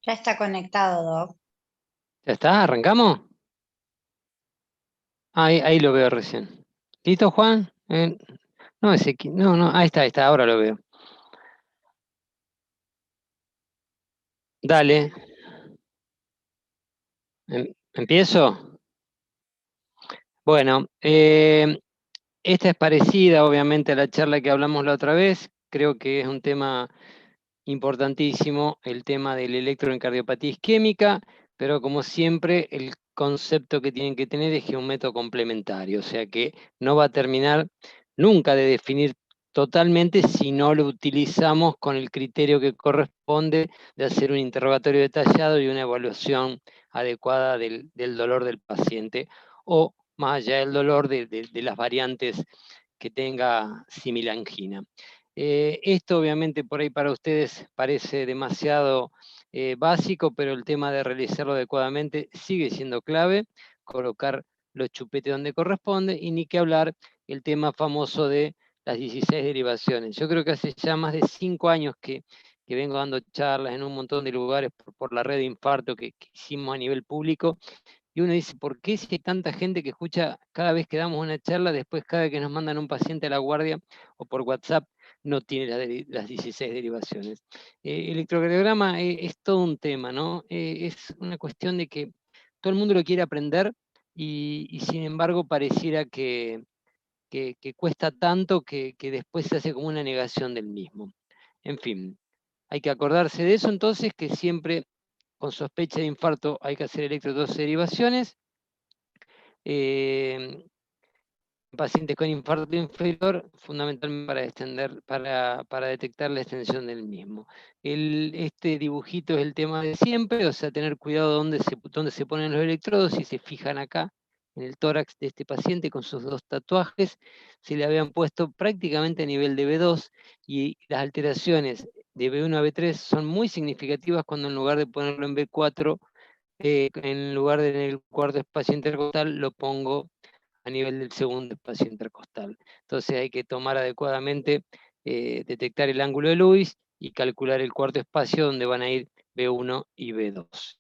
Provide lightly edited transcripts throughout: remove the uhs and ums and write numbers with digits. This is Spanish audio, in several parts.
Ya está conectado, Doc. ¿Ya está? ¿Arrancamos? Ahí lo veo recién. ¿Listo, Juan? No, no, ahí está, ahora lo veo. Dale. ¿Empiezo? Bueno, esta es parecida, obviamente, a la charla que hablamos la otra vez. Creo que es un tema importantísimo, el tema del electroencardiopatía isquémica, pero como siempre, el concepto que tienen que tener es que es un método complementario, o sea que no va a terminar nunca de definir totalmente si no lo utilizamos con el criterio que corresponde de hacer un interrogatorio detallado y una evaluación adecuada del dolor del paciente, o más allá del dolor de las variantes que tenga similangina. Esto obviamente por ahí para ustedes parece demasiado básico, pero el tema de realizarlo adecuadamente sigue siendo clave, colocar los chupetes donde corresponde y ni que hablar el tema famoso de las 16 derivaciones. Yo creo que hace ya más de 5 años que vengo dando charlas en un montón de lugares por la red de infarto que hicimos a nivel público. Y uno dice, ¿por qué si hay tanta gente que escucha cada vez que damos una charla, después cada vez que nos mandan un paciente a la guardia o por WhatsApp no tiene las 16 derivaciones? Electrocardiograma es todo un tema, ¿no? Es una cuestión de que todo el mundo lo quiere aprender y sin embargo pareciera que cuesta tanto que después se hace como una negación del mismo. En fin, hay que acordarse de eso entonces, que siempre con sospecha de infarto hay que hacer electroderivaciones. Pacientes con infarto inferior, fundamentalmente para detectar la extensión del mismo. Este dibujito es el tema de siempre, o sea, tener cuidado dónde se ponen los electrodos. Si se fijan acá en el tórax de este paciente con sus dos tatuajes, se le habían puesto prácticamente a nivel de B2, y las alteraciones de B1 a B3 son muy significativas cuando en lugar de ponerlo en B4, en lugar de en el cuarto espacio intercostal, lo pongo a nivel del segundo espacio intercostal. Entonces hay que tomar adecuadamente, detectar el ángulo de Lewis y calcular el cuarto espacio donde van a ir B1 y B2.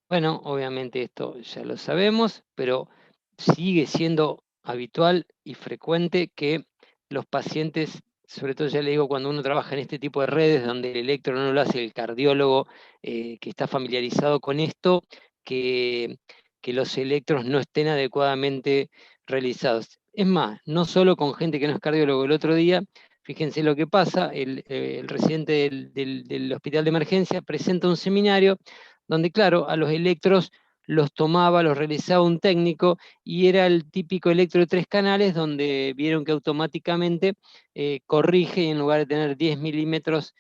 Bueno, obviamente esto ya lo sabemos, pero sigue siendo habitual y frecuente que los pacientes, sobre todo ya le digo, cuando uno trabaja en este tipo de redes donde el electro no lo hace el cardiólogo, que está familiarizado con esto, que, que los electros no estén adecuadamente realizados. Es más, no solo con gente que no es cardiólogo. El otro día, fíjense lo que pasa, el residente del hospital de emergencia presenta un seminario donde, claro, a los electros los tomaba, los realizaba un técnico, y era el típico electro de 3 canales donde vieron que automáticamente corrige, y en lugar de tener 10 milímetros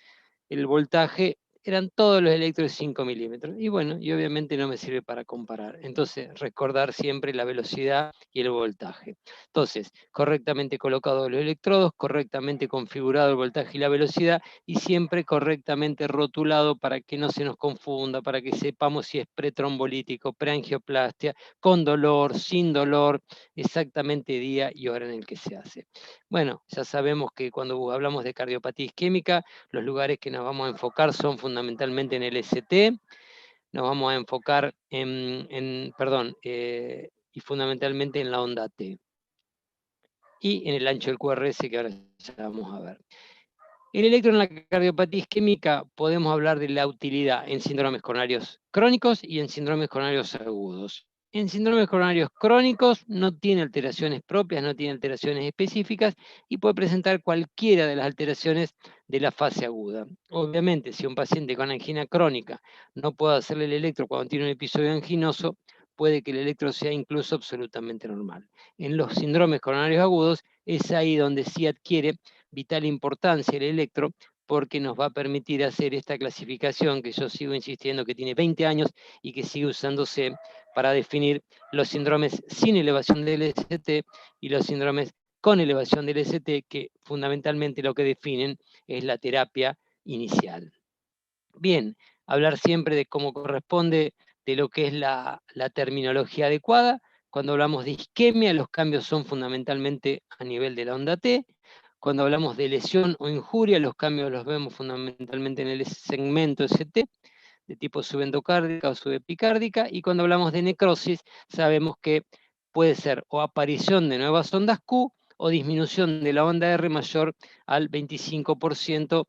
el voltaje, eran todos los electros de 5 milímetros. Y bueno, y obviamente no me sirve para comparar. Entonces, recordar siempre la velocidad y el voltaje. Entonces, correctamente colocados los electrodos, correctamente configurado el voltaje y la velocidad, y siempre correctamente rotulado para que no se nos confunda, para que sepamos si es pretrombolítico, preangioplastia, con dolor, sin dolor, exactamente día y hora en el que se hace. Bueno, ya sabemos que cuando hablamos de cardiopatía isquémica, los lugares que nos vamos a enfocar son fundamentalmente en el ST, nos vamos a enfocar y fundamentalmente en la onda T. Y en el ancho del QRS, que ahora ya vamos a ver. El electro en la cardiopatía isquémica podemos hablar de la utilidad en síndromes coronarios crónicos y en síndromes coronarios agudos. En síndromes coronarios crónicos no tiene alteraciones propias, no tiene alteraciones específicas y puede presentar cualquiera de las alteraciones de la fase aguda. Obviamente, si un paciente con angina crónica no puede hacerle el electro cuando tiene un episodio anginoso, puede que el electro sea incluso absolutamente normal. En los síndromes coronarios agudos es ahí donde sí adquiere vital importancia el electro, porque nos va a permitir hacer esta clasificación que yo sigo insistiendo que tiene 20 años y que sigue usándose para definir los síndromes sin elevación del ST y los síndromes con elevación del ST, que fundamentalmente lo que definen es la terapia inicial. Bien, hablar siempre de cómo corresponde, de lo que es la terminología adecuada. Cuando hablamos de isquemia, los cambios son fundamentalmente a nivel de la onda T. Cuando hablamos de lesión o injuria, los cambios los vemos fundamentalmente en el segmento ST, de tipo subendocárdica o subepicárdica, y cuando hablamos de necrosis, sabemos que puede ser o aparición de nuevas ondas Q o disminución de la onda R mayor al 25%.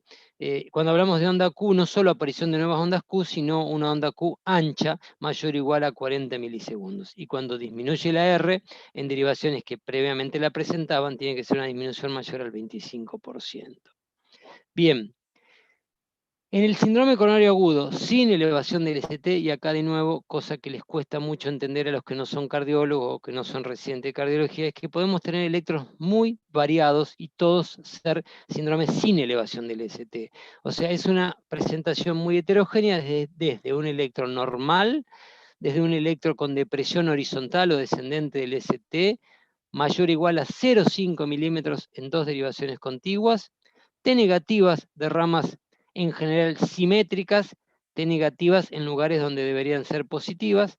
Cuando hablamos de onda Q, no solo aparición de nuevas ondas Q, sino una onda Q ancha mayor o igual a 40 milisegundos. Y cuando disminuye la R, en derivaciones que previamente la presentaban, tiene que ser una disminución mayor al 25%. Bien. En el síndrome coronario agudo, sin elevación del ST, y acá de nuevo, cosa que les cuesta mucho entender a los que no son cardiólogos o que no son residentes de cardiología, es que podemos tener electros muy variados y todos ser síndromes sin elevación del ST. O sea, es una presentación muy heterogénea desde un electro normal, desde un electro con depresión horizontal o descendente del ST, mayor o igual a 0,5 milímetros en dos derivaciones contiguas, T negativas de ramas en general simétricas, T negativas en lugares donde deberían ser positivas,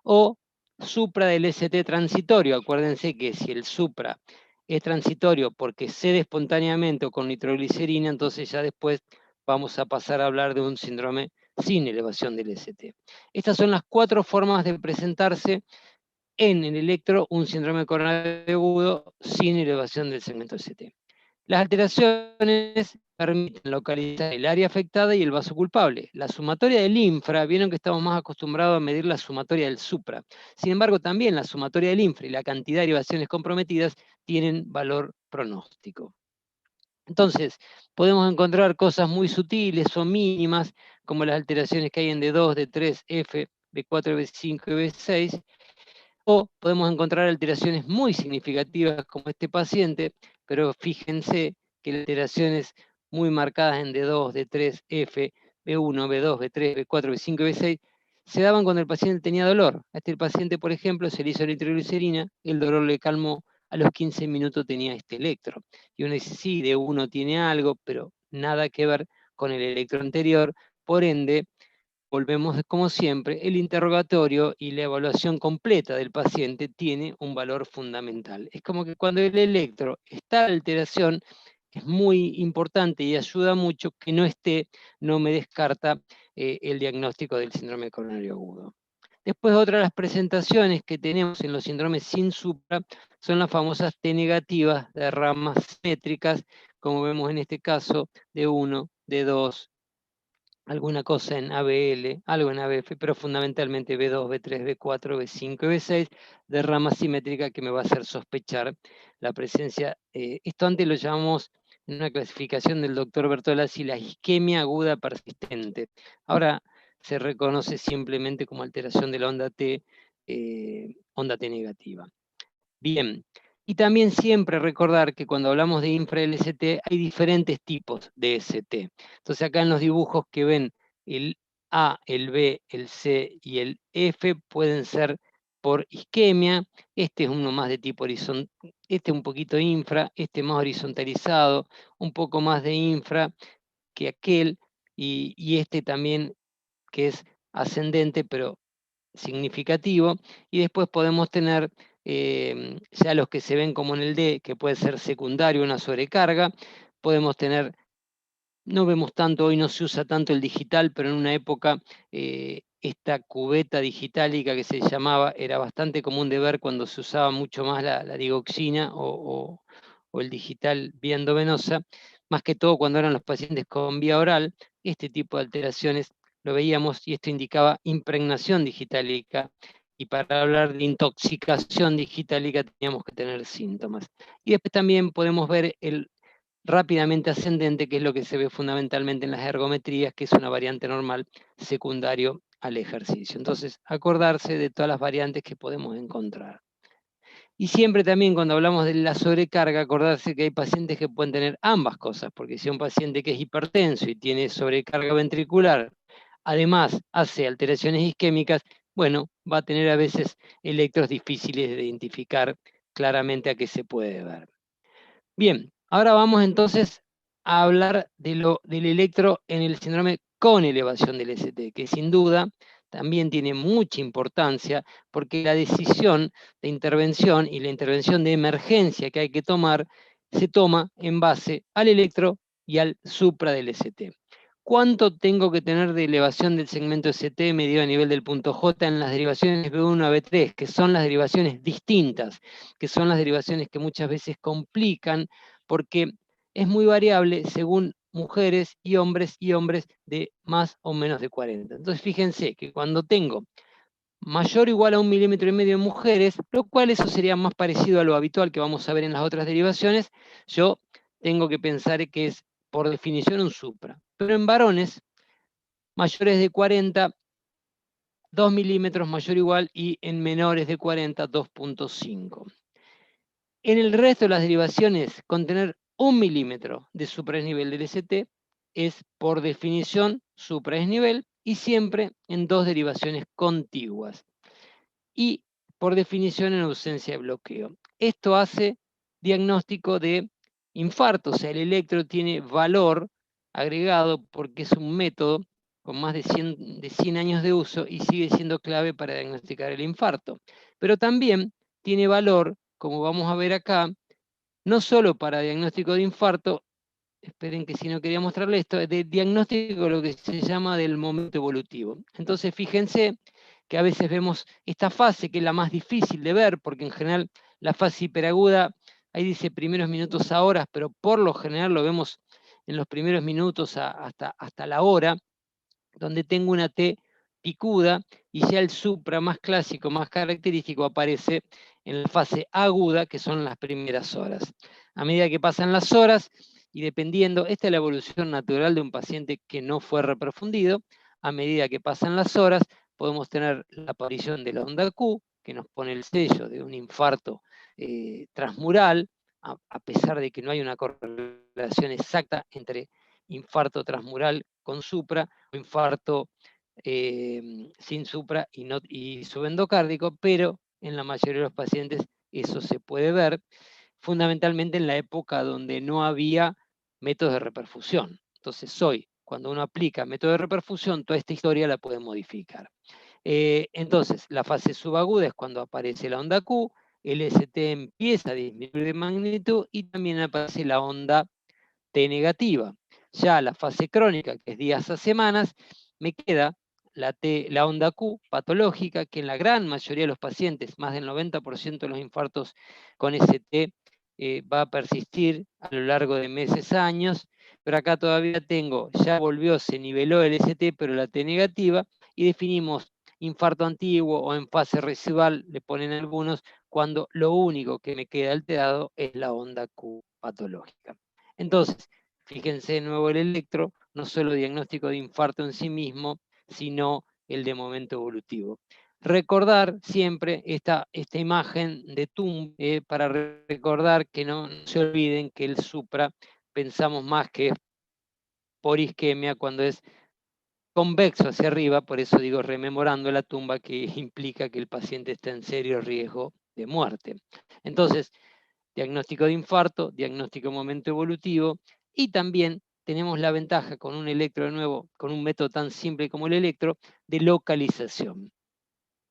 o supra del ST transitorio. Acuérdense que si el supra es transitorio porque cede espontáneamente o con nitroglicerina, entonces ya después vamos a pasar a hablar de un síndrome sin elevación del ST. Estas son las 4 formas de presentarse en el electro un síndrome coronario agudo sin elevación del segmento ST. Las alteraciones permiten localizar el área afectada y el vaso culpable. La sumatoria del infra, vieron que estamos más acostumbrados a medir la sumatoria del supra. Sin embargo, también la sumatoria del infra y la cantidad de derivaciones comprometidas tienen valor pronóstico. Entonces, podemos encontrar cosas muy sutiles o mínimas, como las alteraciones que hay en D2, D3, F, B4, B5 y B6, o podemos encontrar alteraciones muy significativas como este paciente, pero fíjense que las alteraciones muy marcadas en D2, D3, F, B1, B2, B3, B4, B5 y B6 se daban cuando el paciente tenía dolor. A este paciente, por ejemplo, se le hizo nitroglicerina, el dolor le calmó, a los 15 minutos tenía este electro. Y uno dice, sí, D1 tiene algo, pero nada que ver con el electro anterior, por ende, volvemos como siempre, el interrogatorio y la evaluación completa del paciente tiene un valor fundamental. Es como que cuando el electro está en alteración, es muy importante y ayuda mucho que no esté, no me descarta el diagnóstico del síndrome coronario agudo. Después, otra de las presentaciones que tenemos en los síndromes sin supra son las famosas T negativas de ramas simétricas, como vemos en este caso, de 1, de 2, alguna cosa en ABL, algo en ABF, pero fundamentalmente B2, B3, B4, B5 y B6, de rama simétrica que me va a hacer sospechar la presencia. Esto antes lo llamamos en una clasificación del doctor Bertolazzi la isquemia aguda persistente. Ahora se reconoce simplemente como alteración de la onda T negativa. Bien, y también siempre recordar que cuando hablamos de infra-LST hay diferentes tipos de ST. Entonces acá en los dibujos que ven el A, el B, el C y el F pueden ser por isquemia. Este es uno más de tipo horizontal, este un poquito infra, este más horizontalizado, un poco más de infra que aquel, y este también que es ascendente, pero significativo, y después podemos tener ya los que se ven como en el D, que puede ser secundario, una sobrecarga, podemos tener, no vemos tanto, hoy no se usa tanto el digital, pero en una época esta cubeta digitalica que se llamaba, era bastante común de ver cuando se usaba mucho más la digoxina o el digital vía endovenosa, más que todo cuando eran los pacientes con vía oral, este tipo de alteraciones lo veíamos y esto indicaba impregnación digitálica, y para hablar de intoxicación digitálica teníamos que tener síntomas. Y después también podemos ver el rápidamente ascendente, que es lo que se ve fundamentalmente en las ergometrías, que es una variante normal secundario al ejercicio. Entonces, acordarse de todas las variantes que podemos encontrar. Y siempre también cuando hablamos de la sobrecarga, acordarse que hay pacientes que pueden tener ambas cosas, porque si un paciente que es hipertenso y tiene sobrecarga ventricular, además hace alteraciones isquémicas, bueno, va a tener a veces electros difíciles de identificar claramente a qué se puede ver. Bien, ahora vamos entonces a hablar del electro en el síndrome con elevación del ST, que sin duda también tiene mucha importancia porque la decisión de intervención y la intervención de emergencia que hay que tomar se toma en base al electro y al supra del ST. ¿Cuánto tengo que tener de elevación del segmento ST medido a nivel del punto J en las derivaciones B1 a B3, que son las derivaciones distintas, que son las derivaciones que muchas veces complican, porque es muy variable según mujeres y hombres de más o menos de 40. Entonces fíjense que cuando tengo mayor o igual a 1,5 milímetros en mujeres, lo cual eso sería más parecido a lo habitual que vamos a ver en las otras derivaciones, yo tengo que pensar que es por definición un supra. Pero en varones mayores de 40, 2 milímetros mayor o igual, y en menores de 40, 2,5. En el resto de las derivaciones, con tener 1 milímetro de supraesnivel del ST es por definición supraesnivel y siempre en dos derivaciones contiguas. Y por definición en ausencia de bloqueo. Esto hace diagnóstico de infarto, o sea, el electro tiene valor agregado porque es un método con más de 100 años de uso y sigue siendo clave para diagnosticar el infarto. Pero también tiene valor, como vamos a ver acá, no solo para diagnóstico de infarto, esperen que si no quería mostrarle esto, de diagnóstico lo que se llama del momento evolutivo. Entonces fíjense que a veces vemos esta fase que es la más difícil de ver, porque en general la fase hiperaguda, ahí dice primeros minutos a horas, pero por lo general lo vemos en los primeros minutos hasta la hora, donde tengo una T picuda, y ya el supra más clásico, más característico, aparece en la fase aguda, que son las primeras horas. A medida que pasan las horas, y dependiendo, esta es la evolución natural de un paciente que no fue reperfundido, a medida que pasan las horas, podemos tener la aparición de la onda Q, que nos pone el sello de un infarto transmural, a pesar de que no hay una correlación exacta entre infarto transmural con supra, o infarto sin supra y subendocárdico, pero en la mayoría de los pacientes eso se puede ver, fundamentalmente en la época donde no había métodos de reperfusión. Entonces hoy, cuando uno aplica método de reperfusión, toda esta historia la puede modificar. Entonces, la fase subaguda es cuando aparece la onda Q, el ST empieza a disminuir de magnitud y también aparece la onda T negativa. Ya la fase crónica, que es días a semanas, me queda la onda Q patológica, que en la gran mayoría de los pacientes, más del 90% de los infartos con ST, va a persistir a lo largo de meses, años, pero acá todavía tengo, ya volvió, se niveló el ST, pero la T negativa, y definimos infarto antiguo o en fase residual, le ponen algunos, cuando lo único que me queda alterado es la onda Q patológica. Entonces, fíjense de nuevo el electro, no solo diagnóstico de infarto en sí mismo, sino el de momento evolutivo. Recordar siempre esta imagen de TUM para recordar que no se olviden que el supra pensamos más que es por isquemia cuando es convexo hacia arriba, por eso digo rememorando la tumba, que implica que el paciente está en serio riesgo de muerte. Entonces, diagnóstico de infarto, diagnóstico de momento evolutivo, y también tenemos la ventaja con un electro de nuevo, con un método tan simple como el electro, de localización.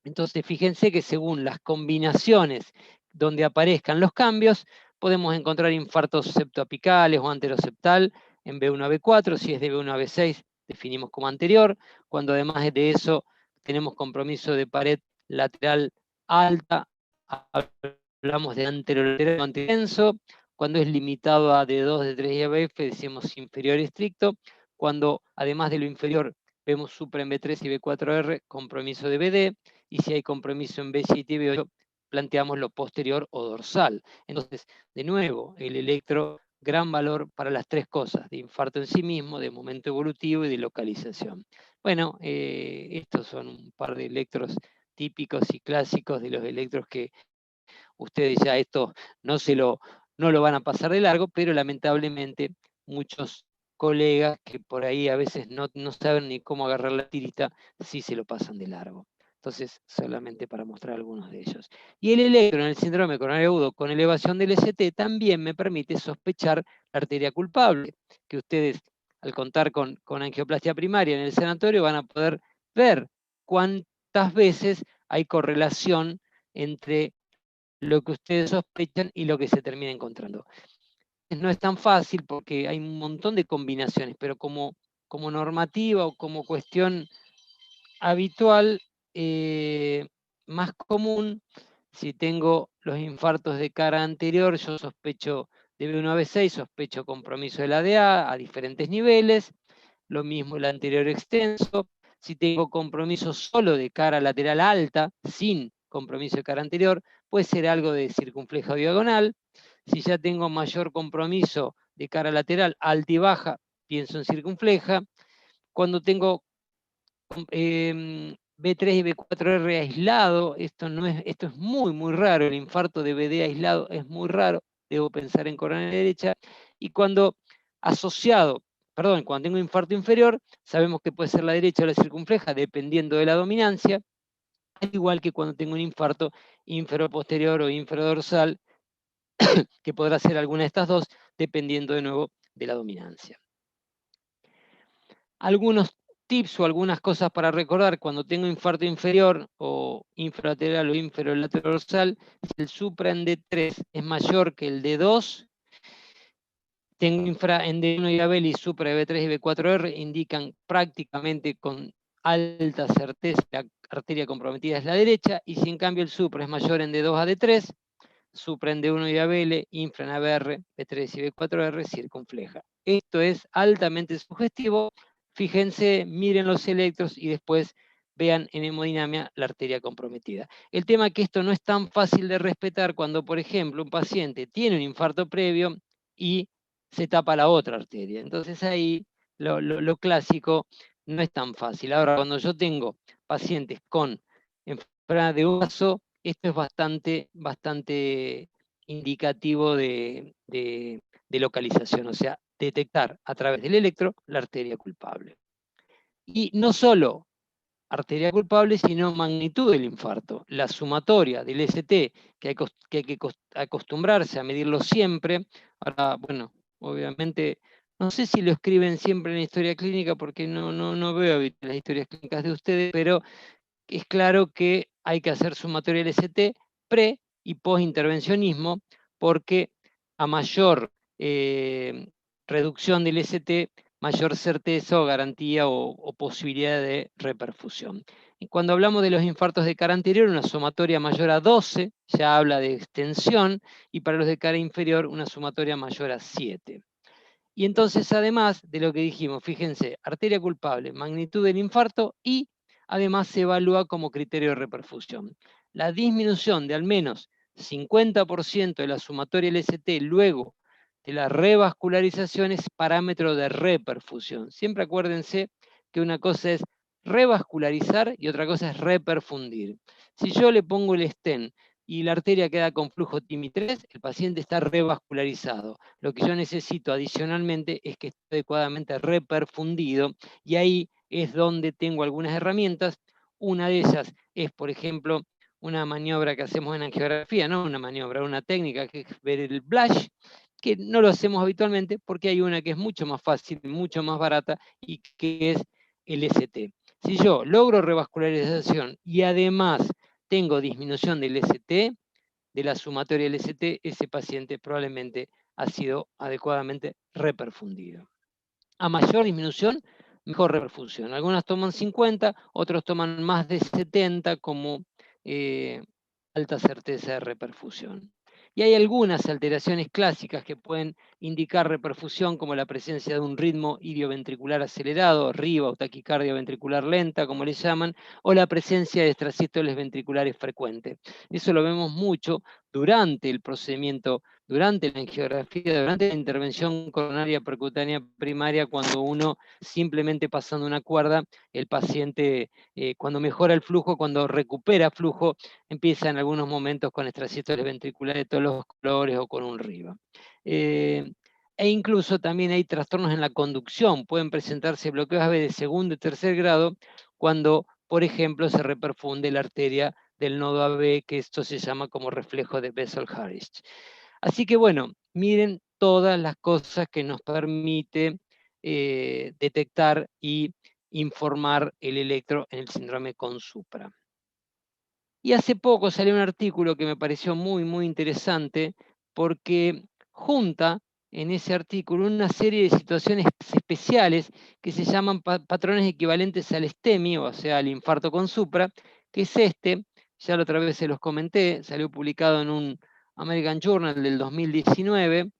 Entonces, fíjense que según las combinaciones donde aparezcan los cambios, podemos encontrar infartos septoapicales o anteroseptal en B1 a B4, si es de B1 a B6, definimos como anterior, cuando además de eso tenemos compromiso de pared lateral alta, hablamos de anterolateral antenso, cuando es limitado a D2, D3 y ABF, decimos inferior estricto, cuando además de lo inferior vemos supra en B3 y B4R, compromiso de BD, y si hay compromiso en B7 y B8, planteamos lo posterior o dorsal. Entonces, de nuevo, el electro, gran valor para las tres cosas, de infarto en sí mismo, de momento evolutivo y de localización. Bueno, estos son un par de electros típicos y clásicos de los electros que ustedes ya esto no lo van a pasar de largo, pero lamentablemente muchos colegas que por ahí a veces no saben ni cómo agarrar la tirita, sí se lo pasan de largo. Entonces, solamente para mostrar algunos de ellos. Y el electro en el síndrome coronario agudo con elevación del ST también me permite sospechar la arteria culpable, que ustedes, al contar con angioplastia primaria en el sanatorio, van a poder ver cuántas veces hay correlación entre lo que ustedes sospechan y lo que se termina encontrando. no es tan fácil porque hay un montón de combinaciones, pero como normativa o como cuestión habitual, más común, si tengo los infartos de cara anterior, yo sospecho de B1 a B6, sospecho compromiso de la DA a diferentes niveles, lo mismo el anterior extenso. Si tengo compromiso solo de cara lateral alta, sin compromiso de cara anterior, puede ser algo de circunfleja o diagonal. Si ya tengo mayor compromiso de cara lateral alta y baja, pienso en circunfleja. Cuando tengo B3 y B4R aislado, esto es muy, muy raro, el infarto de BD aislado es muy raro, debo pensar en coronaria derecha, y cuando cuando tengo infarto inferior, sabemos que puede ser la derecha o la circunfleja, dependiendo de la dominancia, al igual que cuando tengo un infarto inferoposterior o inferodorsal, que podrá ser alguna de estas dos, dependiendo de nuevo de la dominancia. Algunos tips o algunas cosas para recordar cuando tengo infarto inferior o infralateral o inferolateral dorsal, si el supra en D3 es mayor que el D2, tengo infra en D1 y Abel y supra de B3 y B4R, indican prácticamente con alta certeza que la arteria comprometida es la derecha, y si en cambio el supra es mayor en D2 a D3, supra en D1 y Abel, infra en ABR, B3 y B4R, circunfleja. Esto es altamente sugestivo. Fíjense, miren los electros y después vean en hemodinamia la arteria comprometida. El tema es que esto no es tan fácil de respetar cuando, por ejemplo, un paciente tiene un infarto previo y se tapa la otra arteria. Entonces ahí lo clásico no es tan fácil. Ahora, cuando yo tengo pacientes con enfermedad de vaso, esto es bastante indicativo de localización, o sea, detectar a través del electro la arteria culpable. Y no solo arteria culpable, sino magnitud del infarto. La sumatoria del ST, que hay que acostumbrarse a medirlo siempre. Ahora, bueno, obviamente, no sé si lo escriben siempre en la historia clínica, porque no veo las historias clínicas de ustedes, pero es claro que hay que hacer sumatoria LST pre y post intervencionismo, porque a mayor reducción del ST, mayor certeza o garantía o posibilidad de reperfusión. Y cuando hablamos de los infartos de cara anterior, una sumatoria mayor a 12 ya habla de extensión, y para los de cara inferior, una sumatoria mayor a 7. Y entonces, además de lo que dijimos, fíjense, arteria culpable, magnitud del infarto, y además se evalúa como criterio de reperfusión. La disminución de al menos 50% de la sumatoria LST luego de la revascularización es parámetro de reperfusión. Siempre acuérdense que una cosa es revascularizar y otra cosa es reperfundir. Si yo le pongo el stent y la arteria queda con flujo TIMI3, el paciente está revascularizado. Lo que yo necesito adicionalmente es que esté adecuadamente reperfundido, y ahí es donde tengo algunas herramientas. Una de ellas es, por ejemplo, una maniobra que hacemos en angiografía, no una maniobra, una técnica, que es ver el blush, que no lo hacemos habitualmente porque hay una que es mucho más fácil, mucho más barata, y que es el ST. Si yo logro revascularización y además tengo disminución del ST, de la sumatoria del ST, ese paciente probablemente ha sido adecuadamente reperfundido. A mayor disminución, mejor reperfusión. Algunas toman 50, otros toman más de 70 como alta certeza de reperfusión. Y hay algunas alteraciones clásicas que pueden indicar reperfusión, como la presencia de un ritmo idioventricular acelerado, RIVA, o taquicardia ventricular lenta, como le llaman, o la presencia de extrasístoles ventriculares frecuentes. Eso lo vemos mucho durante el procedimiento, durante la angiografía, durante la intervención coronaria percutánea primaria, cuando uno simplemente pasando una cuerda, el paciente, cuando mejora el flujo, cuando recupera flujo, empieza en algunos momentos con extrasístoles ventriculares de todos los colores o con un RIVA. E incluso también hay trastornos en la conducción, pueden presentarse bloqueos AV de segundo y tercer grado cuando, por ejemplo, se reperfunde la arteria del nodo AB, que esto se llama como reflejo de Bessel-Harris. Así que bueno, miren todas las cosas que nos permite detectar y informar el electro en el síndrome con supra. Y hace poco salió un artículo que me pareció muy, muy interesante, porque junta en ese artículo una serie de situaciones especiales que se llaman patrones equivalentes al STEMI, o sea, al infarto con supra, que es ya la otra vez se los comenté, salió publicado en un American Journal del 2019,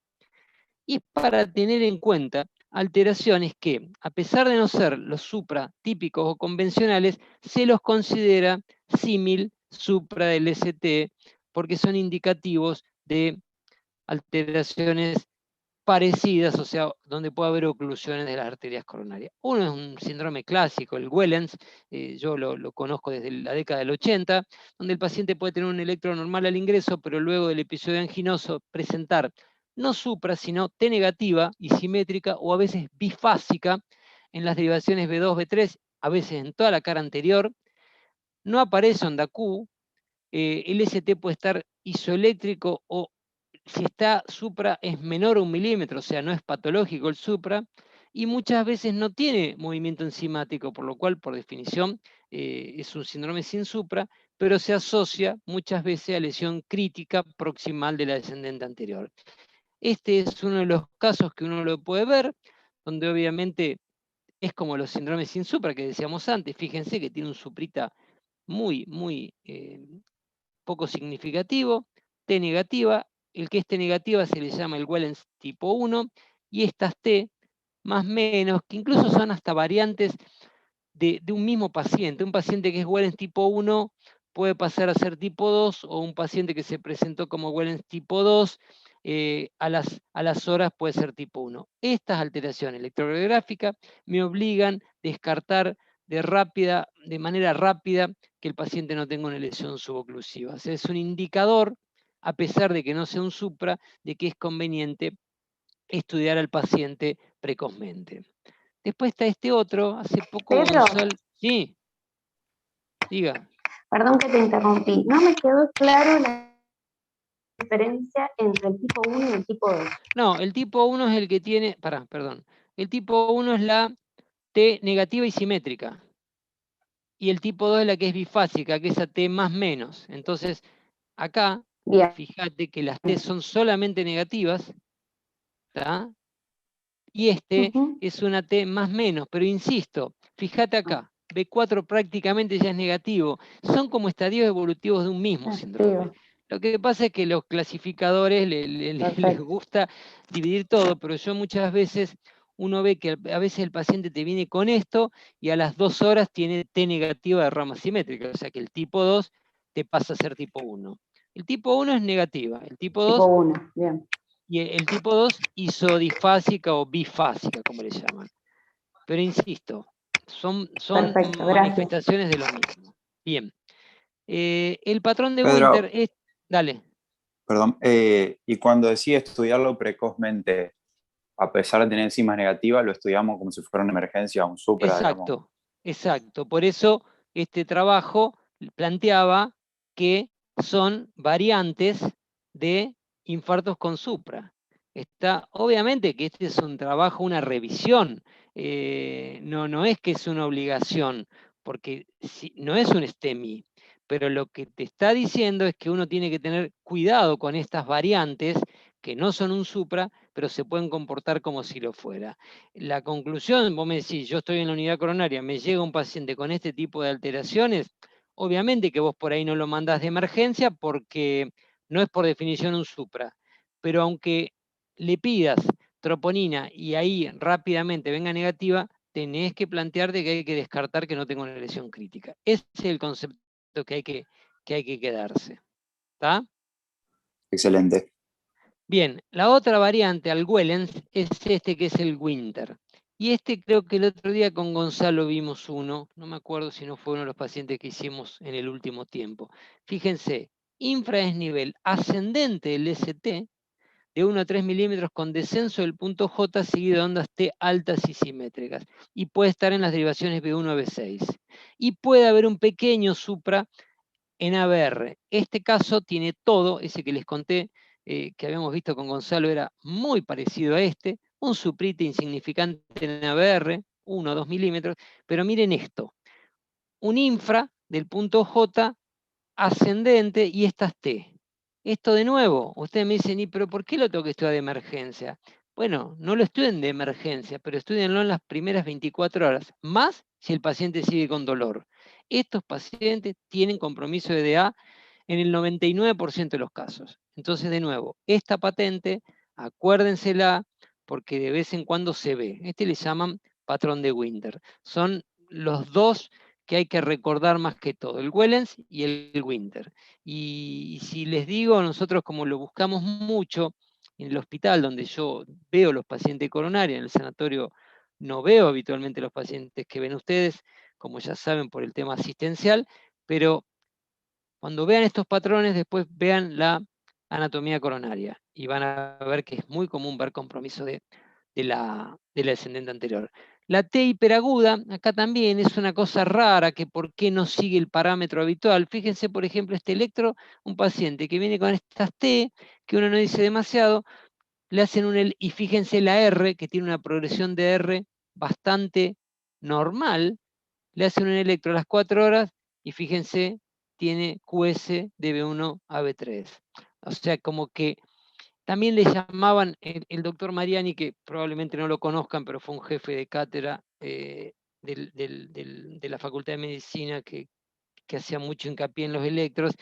y es para tener en cuenta alteraciones que, a pesar de no ser los supra típicos o convencionales, se los considera símil supra del ST, porque son indicativos de alteraciones parecidas, o sea, donde puede haber oclusiones de las arterias coronarias. Uno es un síndrome clásico, el Wellens, yo lo conozco desde la década del 80, donde el paciente puede tener un electro normal al ingreso, pero luego del episodio anginoso presentar no supra, sino T negativa y simétrica, o a veces bifásica, en las derivaciones B2, B3, a veces en toda la cara anterior. No aparece onda Q, el ST puede estar isoeléctrico o si está supra es menor a 1 milímetro, o sea, no es patológico el supra, y muchas veces no tiene movimiento enzimático, por lo cual, por definición, es un síndrome sin supra, pero se asocia muchas veces a lesión crítica proximal de la descendente anterior. Este es uno de los casos que uno lo puede ver, donde obviamente es como los síndromes sin supra que decíamos antes. Fíjense que tiene un suprita muy poco significativo, T negativa. El que es T negativa se le llama el Wellens tipo 1, y estas T más menos, que incluso son hasta variantes de un mismo paciente. Un paciente que es Wellens tipo 1 puede pasar a ser tipo 2, o un paciente que se presentó como Wellens tipo 2, a las horas puede ser tipo 1. Estas alteraciones electrocardiográficas me obligan a descartar de manera rápida que el paciente no tenga una lesión suboclusiva. O sea, es un indicador, a pesar de que no sea un supra, de que es conveniente estudiar al paciente precozmente. Después está este otro, hace poco Pedro, Gonzalo. Sí, diga. perdón que te interrumpí. No me quedó claro la diferencia entre el tipo 1 y el tipo 2. No, el tipo 1 es el que tiene. Perdón. El tipo 1 es la T negativa y simétrica. Y el tipo 2 es la que es bifásica, que es a T más menos. Entonces, acá, Bien. fíjate que las T son solamente negativas, ¿tá? Y este Ujú. es una T más menos, pero insisto, fíjate acá, B4 prácticamente ya es negativo. Son como estadios evolutivos de un mismo síndrome. Activo. Lo que pasa es que los clasificadores les Perfecto. gusta dividir todo, pero yo muchas veces, uno ve que a veces el paciente te viene con esto y a las 2 horas tiene T negativa de rama simétrica, o sea que el tipo 2 te pasa a ser tipo 1. El tipo 1 es negativa, el tipo Tipo 2 1. Bien. y el tipo 2 isodifásica o bifásica, como le llaman. Pero insisto, son Perfecto. Gracias. manifestaciones de lo mismo. Bien. El patrón de Winter Pedro, es. Dale. perdón, y cuando decía estudiarlo precozmente, a pesar de tener enzimas negativas, lo estudiamos como si fuera una emergencia, un supra, digamos. Exacto, exacto. Por eso este trabajo planteaba que son variantes de infartos con supra. Obviamente que este es un trabajo, una revisión, no es que es una obligación, porque no es un STEMI, pero lo que te está diciendo es que uno tiene que tener cuidado con estas variantes que no son un supra, pero se pueden comportar como si lo fuera. La conclusión, vos me decís, yo estoy en la unidad coronaria, me llega un paciente con este tipo de alteraciones, obviamente que vos por ahí no lo mandás de emergencia porque no es por definición un supra, pero aunque le pidas troponina y ahí rápidamente venga negativa, tenés que plantearte que hay que descartar que no tenga una lesión crítica. Ese es el concepto que hay que quedarse. ¿Está? Excelente. Bien, la otra variante al Wellens es este que es el Winter. Y este creo que el otro día con Gonzalo vimos uno, no me acuerdo si no fue uno de los pacientes que hicimos en el último tiempo. Fíjense, infradesnivel ascendente del ST de 1 a 3 milímetros con descenso del punto J seguido de ondas T altas y simétricas. Y puede estar en las derivaciones B1 a B6. Y puede haber un pequeño supra en ABR. Este caso tiene todo, ese que les conté, que habíamos visto con Gonzalo, era muy parecido a este, un suprite insignificante en ABR, 1 o 2 milímetros, pero miren esto, un infra del punto J ascendente y estas T. Esto de nuevo, ustedes me dicen, pero ¿por qué lo tengo que estudiar de emergencia? Bueno, no lo estudien de emergencia, pero estudienlo en las primeras 24 horas, más si el paciente sigue con dolor. Estos pacientes tienen compromiso de EDA en el 99% de los casos. Entonces, de nuevo, esta patente, acuérdensela, porque de vez en cuando se ve. Este le llaman patrón de Winter. Son los dos que hay que recordar más que todo, el Wellens y el Winter. Y si les digo, nosotros como lo buscamos mucho, en el hospital donde yo veo los pacientes coronarios, en el sanatorio no veo habitualmente los pacientes que ven ustedes, como ya saben por el tema asistencial, pero cuando vean estos patrones, después vean la anatomía coronaria y van a ver que es muy común ver compromiso de la descendente anterior. La T hiperaguda, acá también es una cosa rara, que por qué no sigue el parámetro habitual. Fíjense, por ejemplo, este electro, un paciente que viene con estas T, que uno no dice demasiado, le hacen y fíjense la R, que tiene una progresión de R bastante normal, le hacen un electro a las 4 horas y fíjense, tiene QS de B1 a B3. O sea, como que también le llamaban el doctor Mariani, que probablemente no lo conozcan, pero fue un jefe de cátedra de la Facultad de Medicina que hacía mucho hincapié en los electros,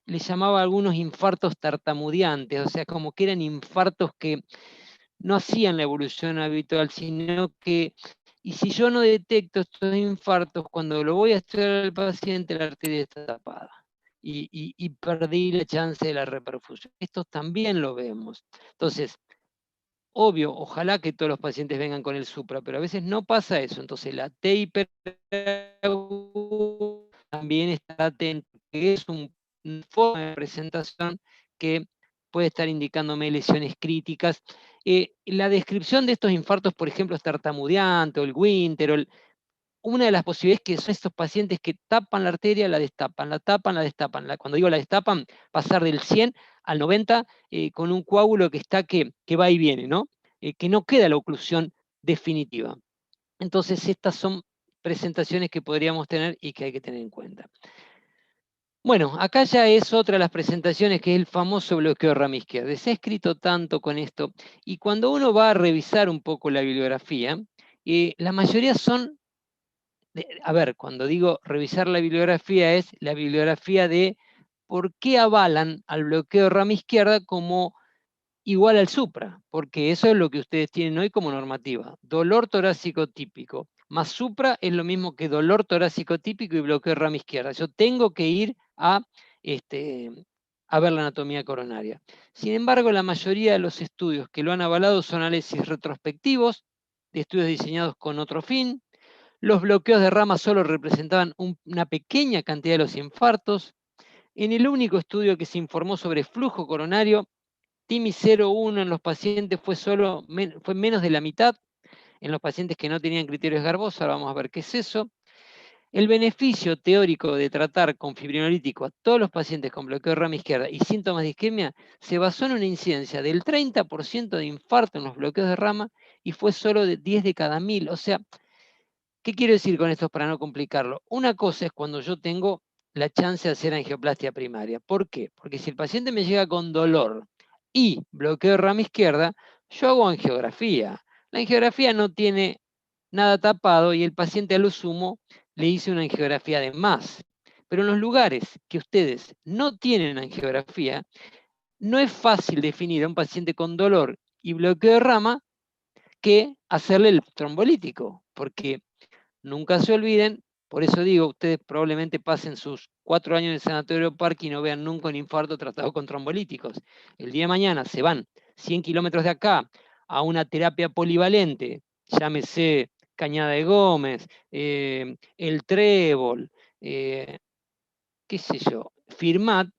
le llamaba a algunos infartos tartamudeantes, o sea, como que eran infartos que no hacían la evolución habitual, sino que, y si yo no detecto estos infartos, cuando lo voy a estudiar al paciente, la arteria está tapada. Y perdí la chance de la reperfusión. Esto también lo vemos. Entonces, obvio, ojalá que todos los pacientes vengan con el supra, pero a veces no pasa eso. Entonces, la T también está atento, que es un forma de presentación que puede estar indicándome lesiones críticas. La descripción de estos infartos, por ejemplo, es tartamudeante, o el Winter, una de las posibilidades que son estos pacientes que tapan la arteria, la destapan, la tapan, la destapan. Cuando digo la destapan, pasar del 100 al 90 con un coágulo que está que va y viene, ¿no? Que no queda la oclusión definitiva. Entonces, estas son presentaciones que podríamos tener y que hay que tener en cuenta. Bueno, acá ya es otra de las presentaciones, que es el famoso bloqueo de rama izquierda. Se ha escrito tanto con esto, y cuando uno va a revisar un poco la bibliografía, la mayoría son, a ver, cuando digo revisar la bibliografía, es la bibliografía de por qué avalan al bloqueo de rama izquierda como igual al supra, porque eso es lo que ustedes tienen hoy como normativa. Dolor torácico típico más supra es lo mismo que dolor torácico típico y bloqueo de rama izquierda. Yo tengo que ir a ver la anatomía coronaria. Sin embargo, la mayoría de los estudios que lo han avalado son análisis retrospectivos, de estudios diseñados con otro fin. Los bloqueos de rama solo representaban una pequeña cantidad de los infartos. En el único estudio que se informó sobre flujo coronario, TIMI 0,1 en los pacientes fue menos de la mitad, en los pacientes que no tenían criterios Garbosa. Ahora vamos a ver qué es eso. El beneficio teórico de tratar con fibrinolítico a todos los pacientes con bloqueo de rama izquierda y síntomas de isquemia se basó en una incidencia del 30% de infarto en los bloqueos de rama y fue solo de 10 de cada 1000. O sea, ¿qué quiero decir con esto para no complicarlo? Una cosa es cuando yo tengo la chance de hacer angioplastia primaria. ¿Por qué? Porque si el paciente me llega con dolor y bloqueo de rama izquierda, yo hago angiografía. La angiografía no tiene nada tapado y el paciente a lo sumo le hice una angiografía de más. Pero en los lugares que ustedes no tienen angiografía, no es fácil definir a un paciente con dolor y bloqueo de rama que hacerle el trombolítico, porque nunca se olviden, por eso digo, ustedes probablemente pasen sus 4 años en el Sanatorio Parque y no vean nunca un infarto tratado con trombolíticos. El día de mañana se van 100 kilómetros de acá a una terapia polivalente, llámese Cañada de Gómez, el Trébol, qué sé yo, Firmat,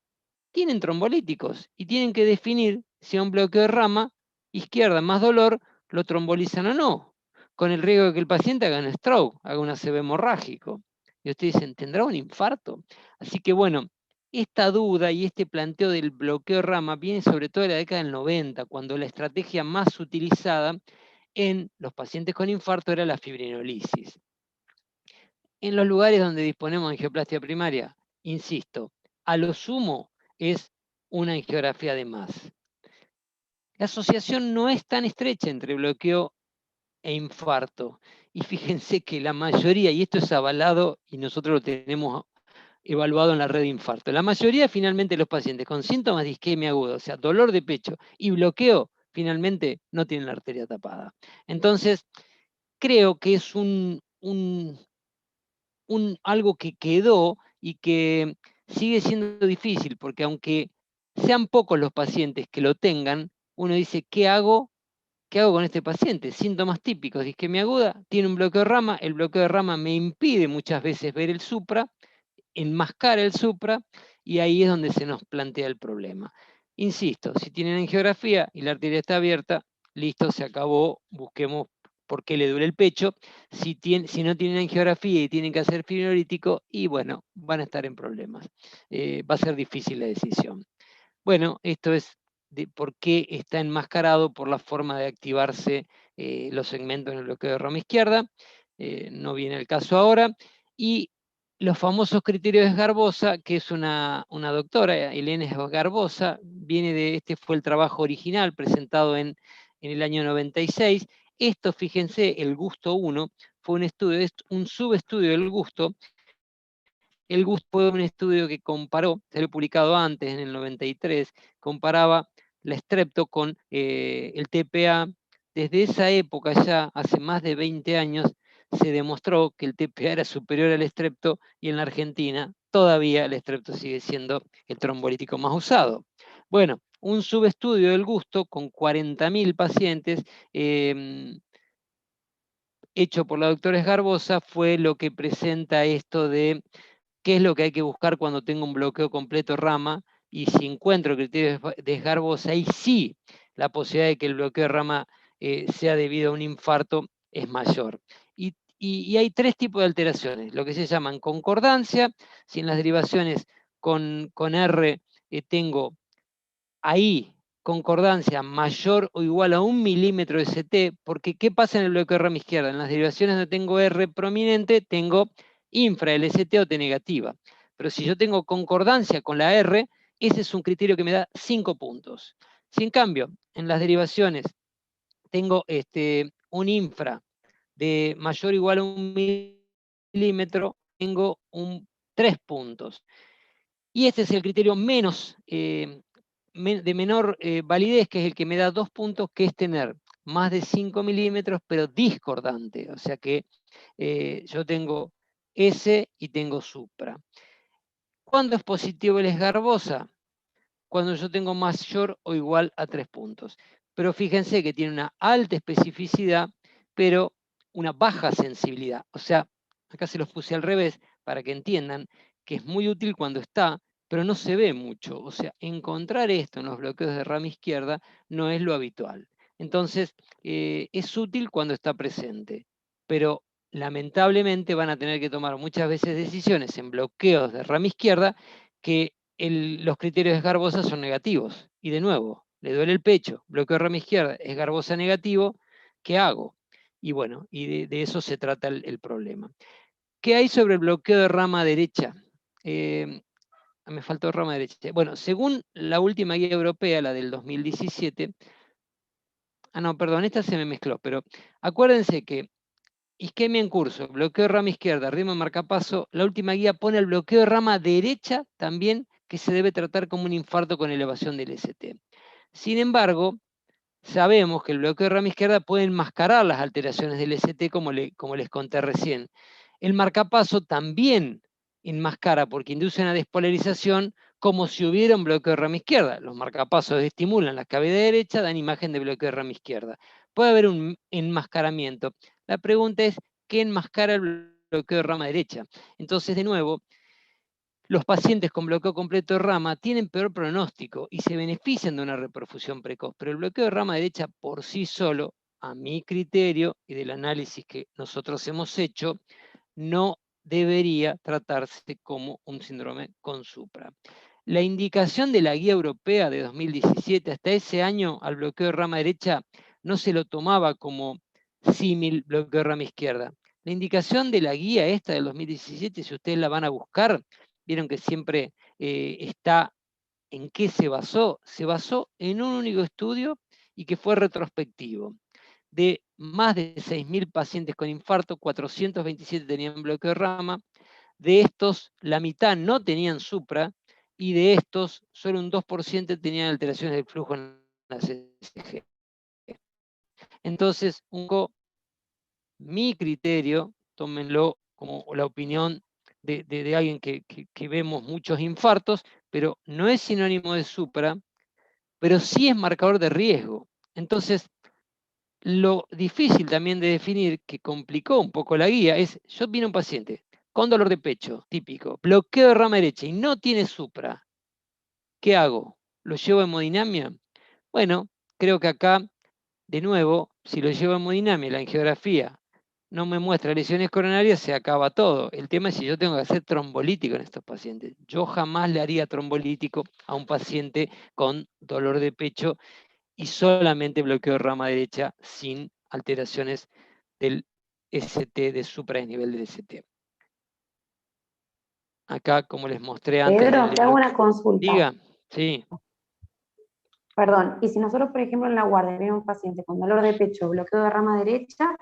tienen trombolíticos y tienen que definir si a un bloqueo de rama izquierda más dolor lo trombolizan o no, con el riesgo de que el paciente haga un stroke, haga un ACV hemorrágico. Y ustedes dicen, ¿tendrá un infarto? Así que bueno, esta duda y este planteo del bloqueo de rama viene sobre todo de la década del 90, cuando la estrategia más utilizada en los pacientes con infarto era la fibrinolisis. En los lugares donde disponemos de angioplastia primaria, insisto, a lo sumo es una angiografía de más. La asociación no es tan estrecha entre bloqueo e infarto. Y fíjense que la mayoría, y esto es avalado y nosotros lo tenemos evaluado en la red de infarto, la mayoría finalmente de los pacientes con síntomas de isquemia aguda, o sea, dolor de pecho y bloqueo, finalmente no tienen la arteria tapada. Entonces, creo que es algo que quedó y que sigue siendo difícil, porque aunque sean pocos los pacientes que lo tengan, uno dice, ¿qué hago? ¿Qué hago con este paciente? Síntomas típicos de isquemia aguda, tiene un bloqueo de rama, el bloqueo de rama me impide muchas veces ver el supra, enmascara el supra, y ahí es donde se nos plantea el problema. Insisto, si tienen angiografía y la arteria está abierta, listo, se acabó, busquemos por qué le duele el pecho. Si no tienen angiografía y tienen que hacer fibrinolítico, y bueno, van a estar en problemas. Va a ser difícil la decisión. Bueno, esto es de por qué está enmascarado por la forma de activarse los segmentos en el bloqueo de rama izquierda. No viene el caso ahora. Y los famosos criterios de Garbosa, que es una doctora, Elena Garbosa, este fue el trabajo original presentado en el año 96. Esto, fíjense, el gusto 1 fue un estudio, es un subestudio del gusto. El gusto fue un estudio que comparó, se lo he publicado antes, en el 93, comparaba la Strepto con el TPA. Desde esa época, ya hace más de 20 años, se demostró que el TPA era superior al Strepto, y en la Argentina todavía el Strepto sigue siendo el trombolítico más usado. Bueno, un subestudio del gusto con 40.000 pacientes, hecho por la doctora Esgarbosa, fue lo que presenta esto de qué es lo que hay que buscar cuando tengo un bloqueo completo rama, y si encuentro criterios de Esgarbosa, ahí sí la posibilidad de que el bloqueo de rama sea debido a un infarto es mayor. Y hay tres tipos de alteraciones, lo que se llaman concordancia. Si en las derivaciones con R tengo ahí concordancia mayor o igual a 1 milímetro de ST, porque ¿qué pasa en el bloqueo de rama izquierda? En las derivaciones donde tengo R prominente, tengo infra LST o T negativa. Pero si yo tengo concordancia con la R, ese es un criterio que me da 5 puntos. Si en cambio, en las derivaciones tengo un infra de mayor o igual a 1 milímetro, tengo 3 puntos. Y este es el criterio de menor validez, que es el que me da 2 puntos, que es tener más de 5 milímetros, pero discordante. O sea que yo tengo S y tengo supra. ¿Cuándo es positivo el Esgarbosa? Cuando yo tengo mayor o igual a 3 puntos. Pero fíjense que tiene una alta especificidad, pero una baja sensibilidad. O sea, acá se los puse al revés para que entiendan que es muy útil cuando está, pero no se ve mucho. O sea, encontrar esto en los bloqueos de rama izquierda no es lo habitual. Entonces, es útil cuando está presente, pero lamentablemente van a tener que tomar muchas veces decisiones en bloqueos de rama izquierda que los criterios de Garbosa son negativos. Y de nuevo, le duele el pecho, bloqueo de rama izquierda, es Garbosa negativo, ¿qué hago? Y bueno, y de eso se trata el problema. ¿Qué hay sobre el bloqueo de rama derecha? Me faltó rama derecha. Bueno, según la última guía europea, la del 2017, no, perdón, esta se me mezcló, pero acuérdense que isquemia en curso, bloqueo de rama izquierda, ritmo de marcapaso, la última guía pone el bloqueo de rama derecha también, que se debe tratar como un infarto con elevación del ST. Sin embargo, sabemos que el bloqueo de rama izquierda puede enmascarar las alteraciones del ST, como les conté recién. El marcapaso también enmascara, porque induce una despolarización, como si hubiera un bloqueo de rama izquierda. Los marcapasos estimulan la cavidad derecha, dan imagen de bloqueo de rama izquierda. Puede haber un enmascaramiento. La pregunta es, ¿qué enmascara el bloqueo de rama derecha? Entonces, de nuevo, los pacientes con bloqueo completo de rama tienen peor pronóstico y se benefician de una reperfusión precoz, pero el bloqueo de rama derecha por sí solo, a mi criterio y del análisis que nosotros hemos hecho, no debería tratarse como un síndrome con supra. La indicación de la guía europea de 2017, hasta ese año al bloqueo de rama derecha no se lo tomaba como símil bloqueo de rama izquierda. La indicación de la guía esta del 2017, si ustedes la van a buscar, vieron que siempre está en qué se basó. Se basó en un único estudio y que fue retrospectivo. De más de 6.000 pacientes con infarto, 427 tenían bloqueo de rama. De estos, la mitad no tenían supra, y de estos, solo un 2% tenían alteraciones del flujo en la CSG. Entonces, mi criterio, tómenlo como la opinión de alguien que vemos muchos infartos, pero no es sinónimo de supra, pero sí es marcador de riesgo. Entonces, lo difícil también de definir, que complicó un poco la guía, es, yo vine un paciente con dolor de pecho, típico, bloqueo de rama derecha y no tiene supra. ¿Qué hago? ¿Lo llevo a hemodinamia? Bueno, creo que acá, de nuevo, si lo llevo a hemodinamia, la angiografía no me muestra lesiones coronarias, se acaba todo. El tema es si yo tengo que hacer trombolítico en estos pacientes. Yo jamás le haría trombolítico a un paciente con dolor de pecho y solamente bloqueo de rama derecha sin alteraciones del ST, de supra-desnivel del ST. Acá, como les mostré antes... Pedro, te hago una consulta. Diga, sí. Perdón, y si nosotros, por ejemplo, en la guardia tenemos un paciente con dolor de pecho, bloqueo de rama derecha,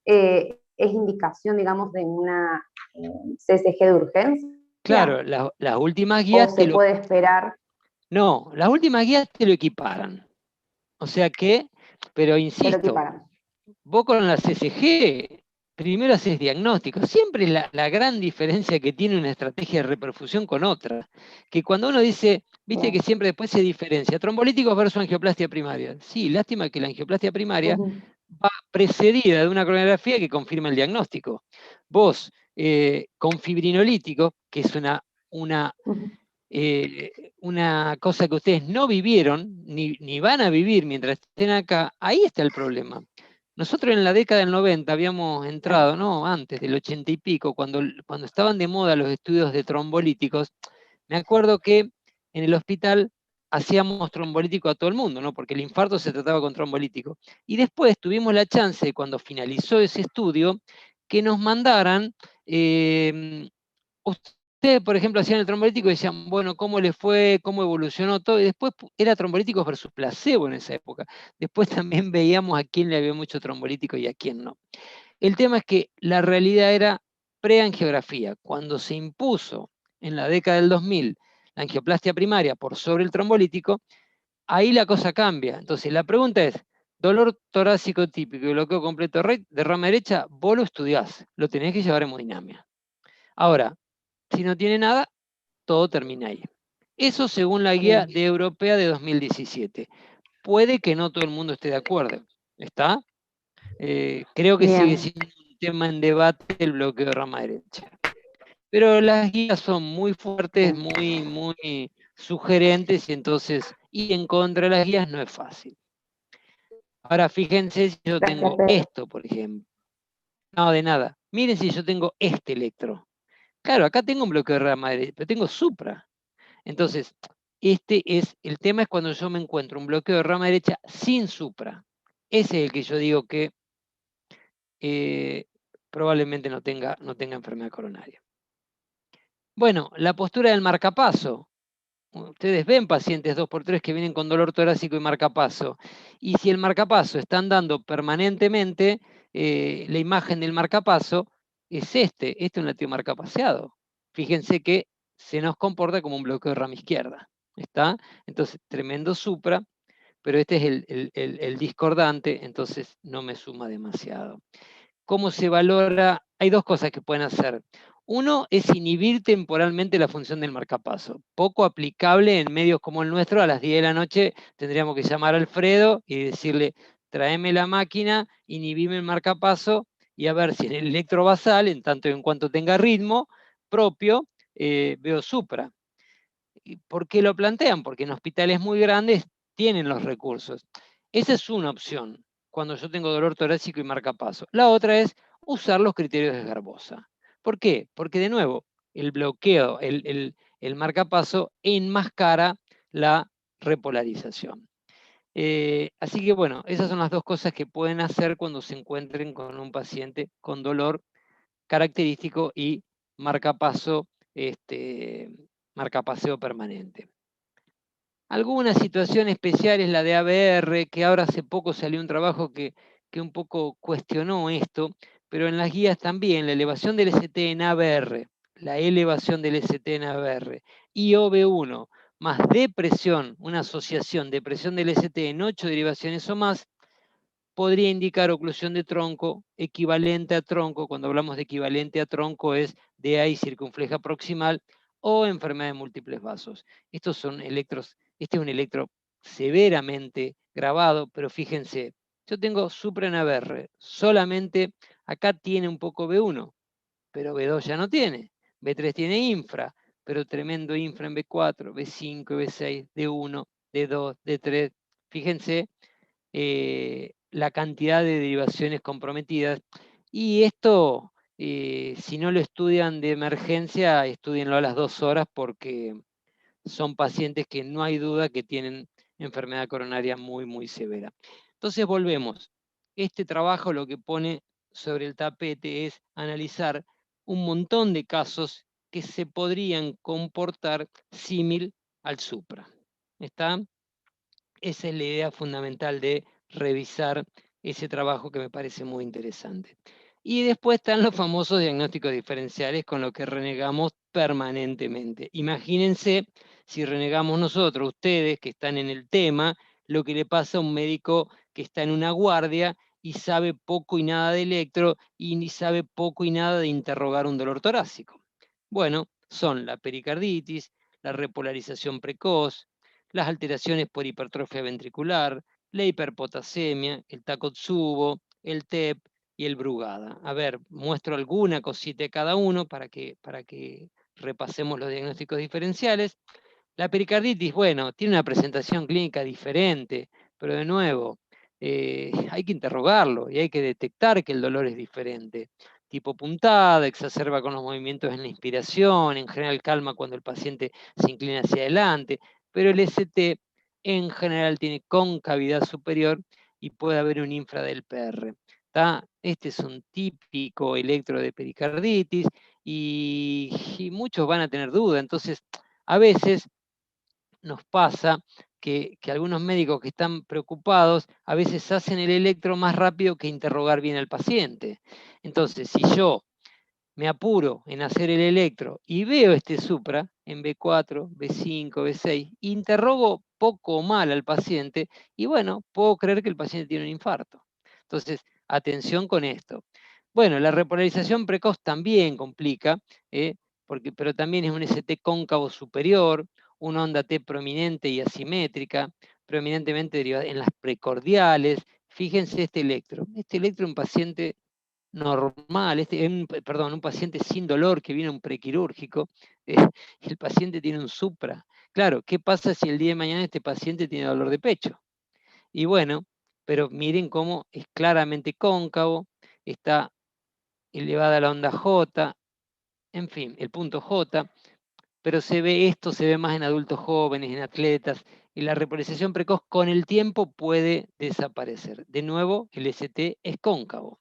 es indicación, digamos, de una CSG de urgencia. Claro, las últimas guías... ¿O se puede esperar? No, las últimas guías te lo equiparan. O sea que, pero insisto, vos con la CSG primero haces diagnóstico. Siempre es la gran diferencia que tiene una estrategia de reperfusión con otra. Que cuando uno dice, viste que siempre después se diferencia, trombolíticos versus angioplastia primaria. Sí, lástima que la angioplastia primaria va precedida de una coronariografía que confirma el diagnóstico. Vos, con fibrinolítico, que es una cosa que ustedes no vivieron, ni van a vivir mientras estén acá, ahí está el problema. Nosotros en la década del 90 habíamos entrado, no, antes del 80 y pico, cuando estaban de moda los estudios de trombolíticos, me acuerdo que en el hospital hacíamos trombolítico a todo el mundo, ¿no? Porque el infarto se trataba con trombolítico. Y después tuvimos la chance, cuando finalizó ese estudio, que nos mandaran... ustedes, por ejemplo, hacían el trombolítico y decían, bueno, ¿cómo le fue? ¿Cómo evolucionó todo? Y después era trombolíticos versus placebo en esa época. Después también veíamos a quién le había mucho trombolítico y a quién no. El tema es que la realidad era preangiografía. Cuando se impuso en la década del 2000 la angioplastia primaria por sobre el trombolítico, ahí la cosa cambia. Entonces, la pregunta es, dolor torácico típico y bloqueo completo de rama derecha, vos lo estudiás, lo tenés que llevar a hemodinamia. Ahora, si no tiene nada, todo termina ahí. Eso según la guía europea de 2017. Puede que no todo el mundo esté de acuerdo. ¿Está? Creo que sigue siendo un tema en debate el bloqueo de rama derecha. Pero las guías son muy fuertes, muy sugerentes, y entonces ir en contra de las guías no es fácil. Ahora fíjense si yo tengo esto, por ejemplo. No, de nada. Miren si yo tengo este electro. Claro, acá tengo un bloqueo de rama derecha, pero tengo supra. Entonces, el tema es cuando yo me encuentro un bloqueo de rama derecha sin supra. Ese es el que yo digo que probablemente no tenga enfermedad coronaria. Bueno, la postura del marcapaso. Ustedes ven pacientes 2x3 que vienen con dolor torácico y marcapaso. Y si el marcapaso están dando permanentemente, la imagen del marcapaso es este es un latido marcapaseado. Fíjense que se nos comporta como un bloqueo de rama izquierda. ¿Está? Entonces, tremendo supra, pero este es el discordante, entonces no me suma demasiado. ¿Cómo se valora? Hay dos cosas que pueden hacer. Uno es inhibir temporalmente la función del marcapaso. Poco aplicable en medios como el nuestro, a las 10 de la noche tendríamos que llamar a Alfredo y decirle, tráeme la máquina, inhibime el marcapaso y a ver si en el electrovasal, en tanto y en cuanto tenga ritmo propio, veo supra. ¿Por qué lo plantean? Porque en hospitales muy grandes tienen los recursos. Esa es una opción, cuando yo tengo dolor torácico y marcapaso. La otra es usar los criterios de Garbosa. ¿Por qué? Porque de nuevo, el bloqueo, el marcapaso enmascara la repolarización. Así que bueno, esas son las dos cosas que pueden hacer cuando se encuentren con un paciente con dolor característico y marcapaseo permanente. Alguna situación especial es la de ABR, que ahora hace poco salió un trabajo que un poco cuestionó esto, pero en las guías también, la elevación del ST en ABR, la elevación del ST en ABR, y OB1, más depresión, una asociación de presión del ST en 8 derivaciones o más, podría indicar oclusión de tronco equivalente a tronco. Cuando hablamos de equivalente a tronco es DA y circunfleja proximal o enfermedad de múltiples vasos. Estos son electros, este es un electro severamente grabado, pero fíjense, yo tengo supra en ABR, solamente acá tiene un poco B1, pero B2 ya no tiene. B3 tiene infra, pero tremendo infra en B4, B5, B6, D1, D2, D3. Fíjense la cantidad de derivaciones comprometidas. Y esto, si no lo estudian de emergencia, estudienlo a las 2 horas porque son pacientes que no hay duda que tienen enfermedad coronaria muy, muy severa. Entonces volvemos. Este trabajo lo que pone sobre el tapete es analizar un montón de casos que se podrían comportar símil al supra. ¿Está? Esa es la idea fundamental de revisar ese trabajo que me parece muy interesante. Y después están los famosos diagnósticos diferenciales con los que renegamos permanentemente. Imagínense si renegamos nosotros, ustedes que están en el tema, lo que le pasa a un médico que está en una guardia y sabe poco y nada de electro y ni sabe poco y nada de interrogar un dolor torácico. Bueno, son la pericarditis, la repolarización precoz, las alteraciones por hipertrofia ventricular, la hiperpotasemia, el Takotsubo, el TEP y el Brugada. A ver, muestro alguna cosita de cada uno para que repasemos los diagnósticos diferenciales. La pericarditis, bueno, tiene una presentación clínica diferente, pero de nuevo, hay que interrogarlo y hay que detectar que el dolor es diferente. Tipo puntada, exacerba con los movimientos en la inspiración, en general calma cuando el paciente se inclina hacia adelante, pero el ST en general tiene concavidad superior y puede haber un infra del PR. ¿Tá? Este es un típico electro de pericarditis y muchos van a tener duda. Entonces, a veces nos pasa que algunos médicos que están preocupados a veces hacen el electro más rápido que interrogar bien al paciente. Entonces, si yo me apuro en hacer el electro y veo este supra en B4, B5, B6, interrogo poco o mal al paciente y bueno, puedo creer que el paciente tiene un infarto. Entonces, atención con esto. Bueno, la repolarización precoz también complica, pero también es un ST cóncavo superior, una onda T prominente y asimétrica, prominentemente derivada en las precordiales. Fíjense este electro. Este electro es un paciente normal, un paciente sin dolor que viene a un prequirúrgico, el paciente tiene un supra. Claro, ¿qué pasa si el día de mañana este paciente tiene dolor de pecho? Y bueno, pero miren cómo es claramente cóncavo, está elevada la onda J, en fin, el punto J, pero esto se ve más en adultos jóvenes, en atletas, y la repolarización precoz con el tiempo puede desaparecer. De nuevo, el ST es cóncavo.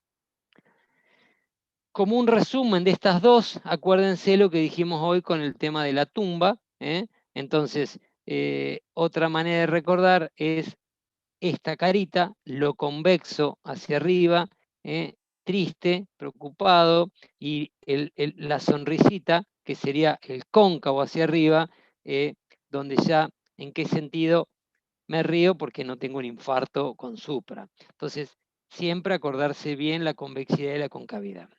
Como un resumen de estas dos, acuérdense lo que dijimos hoy con el tema de la tumba. Entonces, otra manera de recordar es esta carita, lo convexo hacia arriba, triste, preocupado, y la sonrisita, que sería el cóncavo hacia arriba, donde ya, ¿en qué sentido? Me río porque no tengo un infarto con supra. Entonces, siempre acordarse bien la convexidad y la concavidad.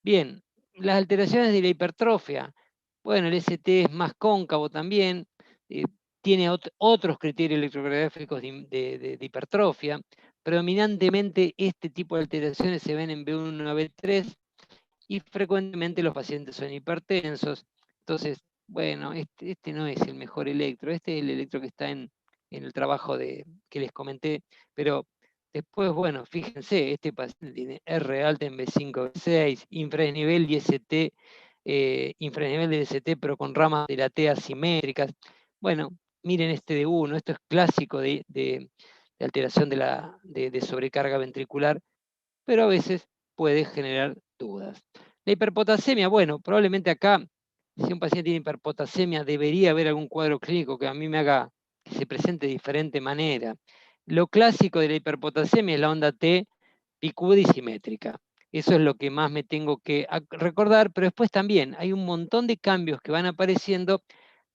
Bien, las alteraciones de la hipertrofia. Bueno, el ST es más cóncavo también, tiene otros criterios electrocardiográficos de hipertrofia. Predominantemente este tipo de alteraciones se ven en B1 a B3 y frecuentemente los pacientes son hipertensos. Entonces, bueno, este no es el mejor electro, este es el electro que está en el trabajo que les comenté, pero después, bueno, fíjense, este paciente tiene R alta en B5, B6, infranivel y ST, infranivel de ST, pero con ramas de la T asimétricas. Bueno, miren este de 1, esto es clásico de alteración de sobrecarga ventricular, pero a veces puede generar dudas. La hiperpotasemia, bueno, probablemente acá, si un paciente tiene hiperpotasemia, debería haber algún cuadro clínico que a mí me haga que se presente de diferente manera. Lo clásico de la hiperpotasemia es la onda T picuda y simétrica. Eso es lo que más me tengo que recordar, pero después también hay un montón de cambios que van apareciendo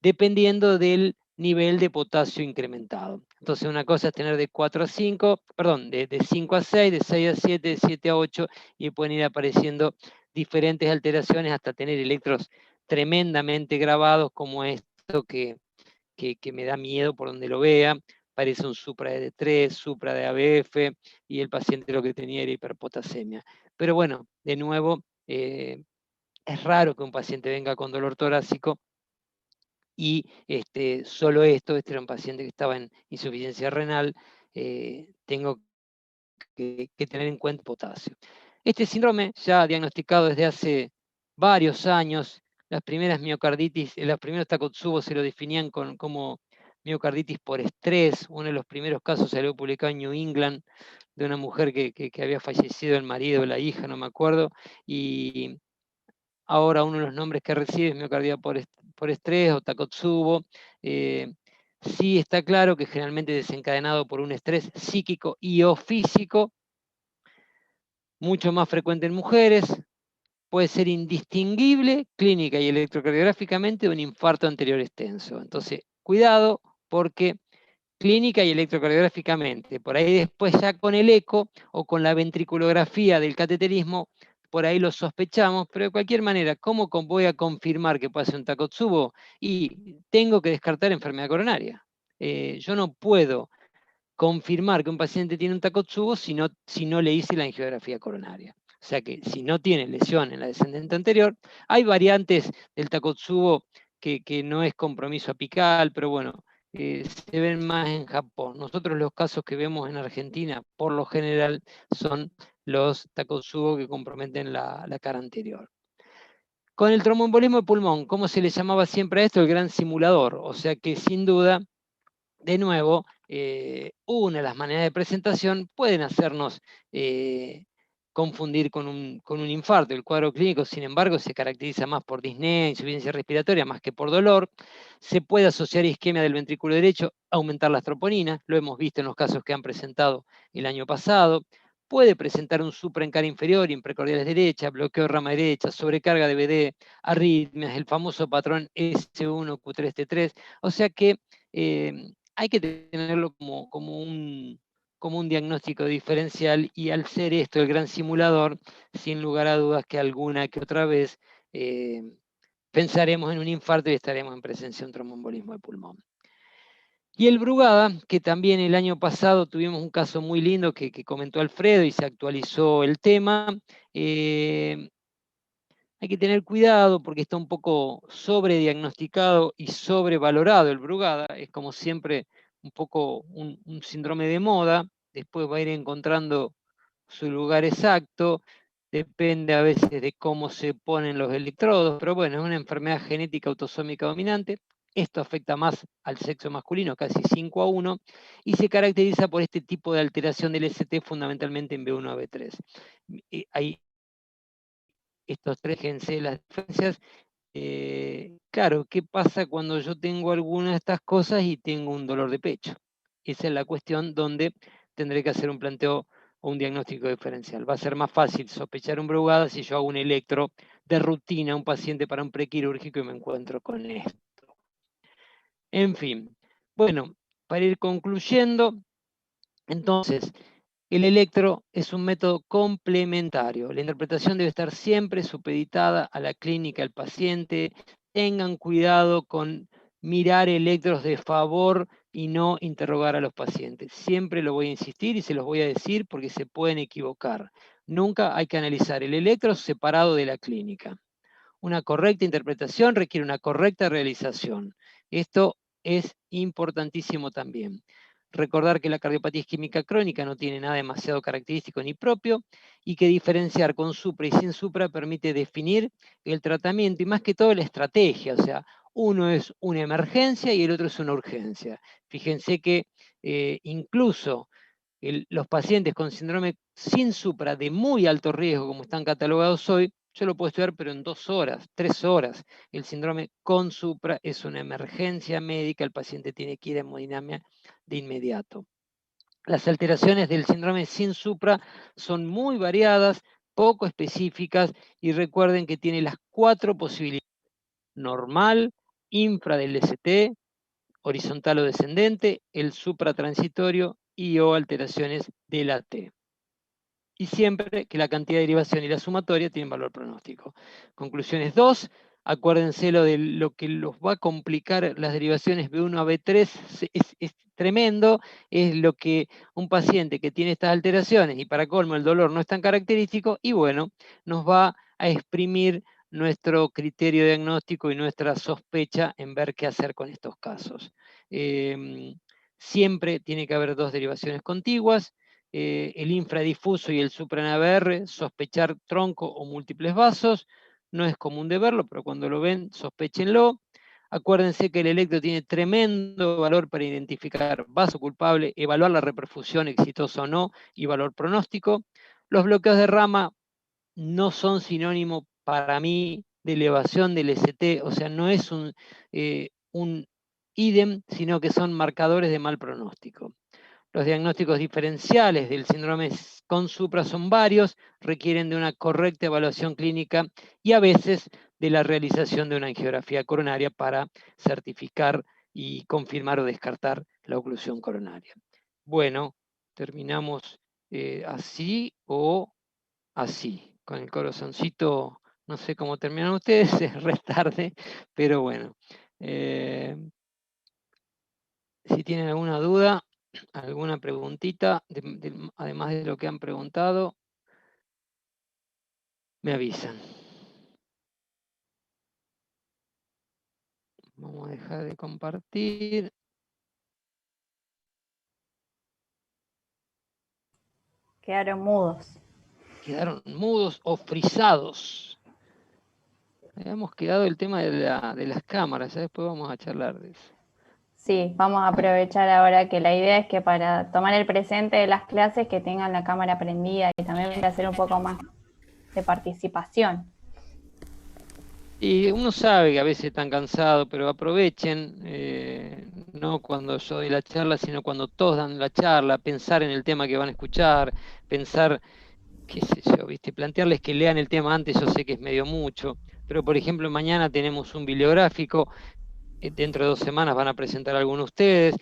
dependiendo del nivel de potasio incrementado. Entonces una cosa es tener de 4 a 5, perdón, de 5 a 6, de 6 a 7, de 7 a 8, y pueden ir apareciendo diferentes alteraciones hasta tener electros tremendamente grabados como esto que me da miedo por donde lo vea. Parece un supra de D3, supra de ABF, y el paciente lo que tenía era hiperpotasemia. Pero bueno, de nuevo, es raro que un paciente venga con dolor torácico y solo esto, este era un paciente que estaba en insuficiencia renal, tengo que tener en cuenta potasio. Este síndrome ya diagnosticado desde hace varios años, las primeras miocarditis, los primeros Takotsubo se lo definían como miocarditis por estrés. Uno de los primeros casos salió publicado en New England de una mujer que había fallecido el marido o la hija, no me acuerdo, y ahora uno de los nombres que recibe es miocardia por estrés o Takotsubo. Sí está claro que generalmente desencadenado por un estrés psíquico y o físico, mucho más frecuente en mujeres, puede ser indistinguible clínica y electrocardiográficamente de un infarto anterior extenso. Entonces, cuidado, porque clínica y electrocardiográficamente, por ahí después ya con el eco o con la ventriculografía del cateterismo, por ahí lo sospechamos, pero de cualquier manera, ¿cómo voy a confirmar que puede ser un Takotsubo? Y tengo que descartar enfermedad coronaria. Yo no puedo confirmar que un paciente tiene un Takotsubo si no le hice la angiografía coronaria. O sea que si no tiene lesión en la descendente anterior, hay variantes del Takotsubo que no es compromiso apical, pero bueno, se ven más en Japón. Nosotros los casos que vemos en Argentina, por lo general, son los Takotsubo que comprometen la cara anterior. Con el tromboembolismo de pulmón, ¿cómo se le llamaba siempre a esto? El gran simulador. O sea que sin duda, de nuevo, una de las maneras de presentación pueden hacernos confundir con un infarto. El cuadro clínico, sin embargo, se caracteriza más por disnea, insuficiencia respiratoria, más que por dolor. Se puede asociar isquemia del ventrículo derecho, aumentar las troponinas, lo hemos visto en los casos que han presentado el año pasado. Puede presentar un supra en cara inferior, imprecordiales derecha, bloqueo de rama derecha, sobrecarga de BD, arritmias, el famoso patrón S1, Q3, T3. O sea que hay que tenerlo como un diagnóstico diferencial, y al ser esto el gran simulador, sin lugar a dudas que alguna que otra vez pensaremos en un infarto y estaremos en presencia de un tromboembolismo de pulmón. Y el Brugada, que también el año pasado tuvimos un caso muy lindo que comentó Alfredo y se actualizó el tema. Hay que tener cuidado porque está un poco sobrediagnosticado y sobrevalorado el Brugada. Es como siempre un poco un síndrome de moda. Después va a ir encontrando su lugar exacto. Depende a veces de cómo se ponen los electrodos, pero bueno, es una enfermedad genética autosómica dominante. Esto afecta más al sexo masculino, casi 5-1, y se caracteriza por este tipo de alteración del ST fundamentalmente en B1 a B3. Hay estos tres fíjense las diferencias. Claro, ¿qué pasa cuando yo tengo alguna de estas cosas y tengo un dolor de pecho? Esa es la cuestión donde tendré que hacer un planteo o un diagnóstico diferencial. Va a ser más fácil sospechar un Brugada si yo hago un electro de rutina a un paciente para un prequirúrgico y me encuentro con esto. En fin, bueno, para ir concluyendo, entonces, el electro es un método complementario. La interpretación debe estar siempre supeditada a la clínica del paciente. Tengan cuidado con mirar electros de favor y no interrogar a los pacientes. Siempre lo voy a insistir y se los voy a decir porque se pueden equivocar. Nunca hay que analizar el electro separado de la clínica. Una correcta interpretación requiere una correcta realización. Esto es importantísimo también. Recordar que la cardiopatía isquémica crónica no tiene nada demasiado característico ni propio, y que diferenciar con supra y sin supra permite definir el tratamiento y más que todo la estrategia. O sea, uno es una emergencia y el otro es una urgencia. Fíjense que incluso los pacientes con síndrome sin supra de muy alto riesgo, como están catalogados hoy, Yo lo puedo estudiar, pero en 2 horas, 3 horas. El síndrome con supra es una emergencia médica, el paciente tiene que ir a hemodinamia de inmediato. Las alteraciones del síndrome sin supra son muy variadas, poco específicas, y recuerden que tiene las 4 posibilidades: normal, infra del ST, horizontal o descendente, el supratransitorio y o alteraciones de la T. Y siempre que la cantidad de derivación y la sumatoria tienen valor pronóstico. Conclusiones 2. Acuérdense de lo que los va a complicar las derivaciones B1 a B3, es tremendo, es lo que un paciente que tiene estas alteraciones, y para colmo el dolor no es tan característico, y bueno, nos va a exprimir nuestro criterio diagnóstico y nuestra sospecha en ver qué hacer con estos casos. Siempre tiene que haber 2 derivaciones contiguas, el infradifuso y el supra-NABR, sospechar tronco o múltiples vasos. No es común de verlo, pero cuando lo ven, sospéchenlo. Acuérdense que el electro tiene tremendo valor para identificar vaso culpable, evaluar la reperfusión exitosa o no y valor pronóstico. Los bloqueos de rama no son sinónimo para mí de elevación del ST, o sea, no es un idem, sino que son marcadores de mal pronóstico. Los diagnósticos diferenciales del síndrome con supra son varios, requieren de una correcta evaluación clínica y a veces de la realización de una angiografía coronaria para certificar y confirmar o descartar la oclusión coronaria. Bueno, terminamos así o así, con el corazoncito. No sé cómo terminan ustedes, es re tarde, pero bueno. Si tienen alguna duda, alguna preguntita, además de lo que han preguntado, me avisan. Vamos a dejar de compartir. Quedaron mudos. Quedaron mudos o frisados. Habíamos quedado el tema de las cámaras, ya después vamos a charlar de eso. Sí, vamos a aprovechar ahora que la idea es que para tomar el presente de las clases que tengan la cámara prendida y también para hacer un poco más de participación. Y uno sabe que a veces están cansados, pero aprovechen, no cuando yo doy la charla, sino cuando todos dan la charla, pensar en el tema que van a escuchar, pensar, qué sé yo, ¿viste? Plantearles que lean el tema antes, yo sé que es medio mucho, pero por ejemplo mañana tenemos un bibliográfico, dentro de 2 semanas van a presentar algunos de ustedes,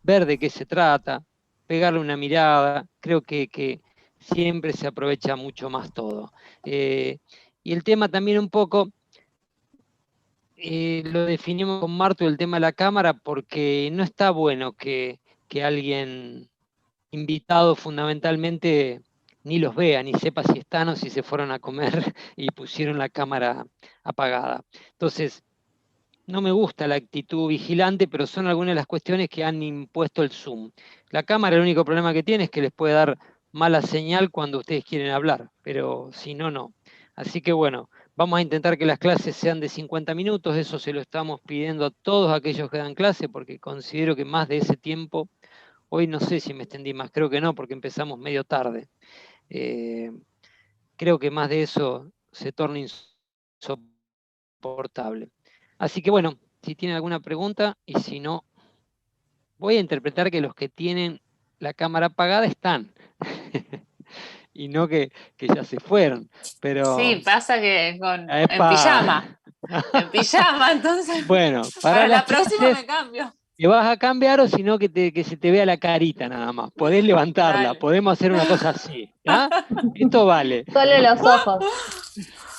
ver de qué se trata, pegarle una mirada, creo que siempre se aprovecha mucho más todo. Y el tema también un poco, lo definimos con Martu, el tema de la cámara, porque no está bueno que alguien invitado fundamentalmente ni los vea, ni sepa si están o si se fueron a comer y pusieron la cámara apagada. Entonces, no me gusta la actitud vigilante, pero son algunas de las cuestiones que han impuesto el Zoom. La cámara, el único problema que tiene es que les puede dar mala señal cuando ustedes quieren hablar, pero si no, no. Así que bueno, vamos a intentar que las clases sean de 50 minutos, eso se lo estamos pidiendo a todos aquellos que dan clase, porque considero que más de ese tiempo, hoy no sé si me extendí más, creo que no, porque empezamos medio tarde. Creo que más de eso se torna insoportable. Así que bueno, si tienen alguna pregunta, y si no, voy a interpretar que los que tienen la cámara apagada están. Y no que ya se fueron. Pero... Sí, pasa que en ¡Epa! pijama. En pijama, entonces. Bueno, para la las próxima clases, me cambio. ¿te vas a cambiar o si no que se te vea la carita nada más? Podés levantarla, Dale. podemos hacer una cosa así. ¿Ah? Esto vale. Solo los ojos.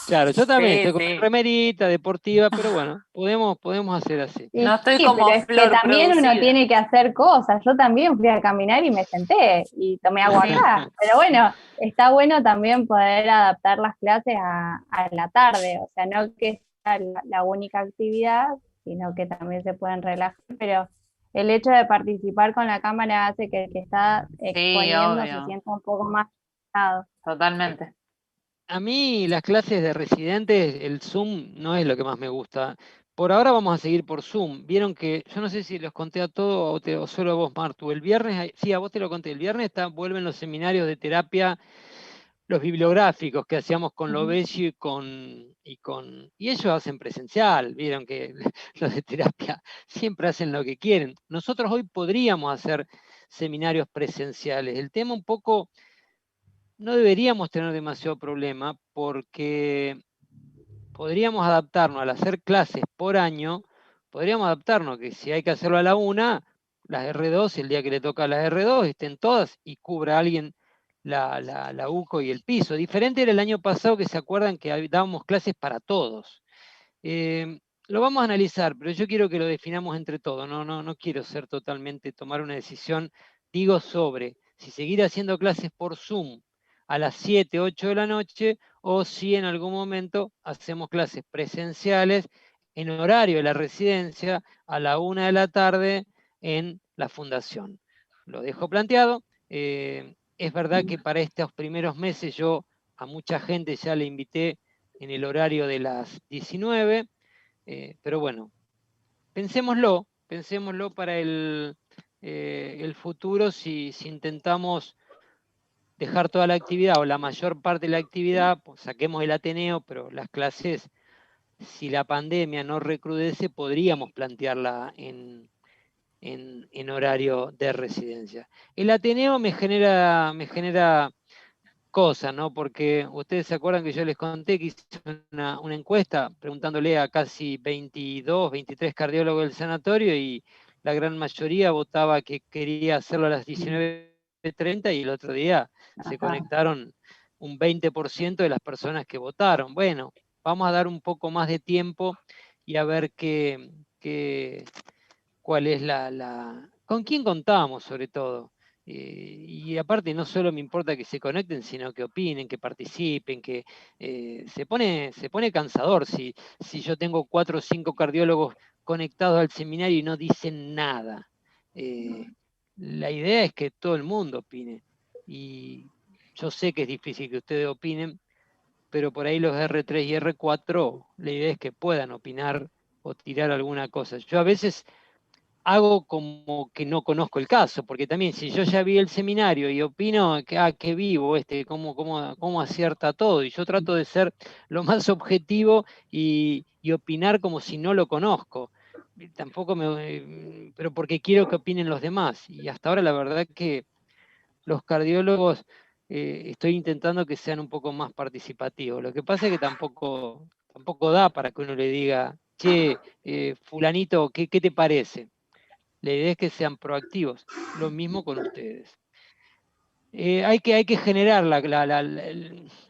Claro, yo también Sí, estoy con sí. mi remerita deportiva, pero bueno, podemos hacer así. No estoy Sí, como pero es que Flor también uno producida. tiene que hacer cosas. Yo también fui a caminar y me senté y tomé agua acá. Pero bueno, está bueno también poder adaptar las clases a la tarde. O sea, no que sea la única actividad, sino que también se pueden relajar. Pero el hecho de participar con la cámara hace que el que está exponiendo se obvio. sienta un poco más relajado. Totalmente. A mí las clases de residentes, el Zoom no es lo que más me gusta. Por ahora vamos a seguir por Zoom. Vieron que, yo no sé si los conté a todos o solo a vos, Martu. El viernes, sí, a vos te lo conté, el viernes vuelven los seminarios de terapia los bibliográficos que hacíamos con Ujú. Lovesio y ellos hacen presencial, vieron que los de terapia siempre hacen lo que quieren. Nosotros hoy podríamos hacer seminarios presenciales. El tema un poco, no deberíamos tener demasiado problema porque podríamos adaptarnos al hacer clases por año, podríamos adaptarnos que si hay que hacerlo a la una, las R2, el día que le toca a las R2, estén todas y cubra alguien la UCO y el piso. Diferente era el año pasado, que se acuerdan que dábamos clases para todos. Lo vamos a analizar, pero yo quiero que lo definamos entre todos. No quiero ser totalmente, tomar una decisión, digo, sobre si seguir haciendo clases por Zoom a las 7, 8 de la noche, o si en algún momento hacemos clases presenciales en horario de la residencia a la 1 de la tarde en la fundación. Lo dejo planteado. Es verdad que para estos primeros meses yo a mucha gente ya le invité en el horario de las 19, pero bueno, pensémoslo para el futuro, si intentamos dejar toda la actividad o la mayor parte de la actividad, pues saquemos el Ateneo, pero las clases, si la pandemia no recrudece, podríamos plantearla en horario de residencia. El Ateneo me genera cosas, ¿no? Porque ustedes se acuerdan que yo les conté que hice una encuesta preguntándole a casi 22, 23 cardiólogos del sanatorio, y la gran mayoría votaba que quería hacerlo a las 19:30, y el otro día se Ajá. conectaron un 20% de las personas que votaron. Bueno, vamos a dar un poco más de tiempo y a ver cuál es con quién contamos, sobre todo. Y aparte, no solo me importa que se conecten, sino que opinen, que participen, que se pone cansador si yo tengo 4 o 5 cardiólogos conectados al seminario y no dicen nada. La idea es que todo el mundo opine. Y yo sé que es difícil que ustedes opinen, pero por ahí los R3 y R4, la idea es que puedan opinar o tirar alguna cosa. Yo a veces hago como que no conozco el caso, porque también si yo ya vi el seminario y opino que, qué vivo cómo acierta todo, y yo trato de ser lo más objetivo y opinar como si no lo conozco. Tampoco pero porque quiero que opinen los demás. Y hasta ahora la verdad que los cardiólogos estoy intentando que sean un poco más participativos. Lo que pasa es que tampoco da para que uno le diga, che, fulanito, ¿qué te parece? La idea es que sean proactivos. Lo mismo con ustedes. Hay que generar la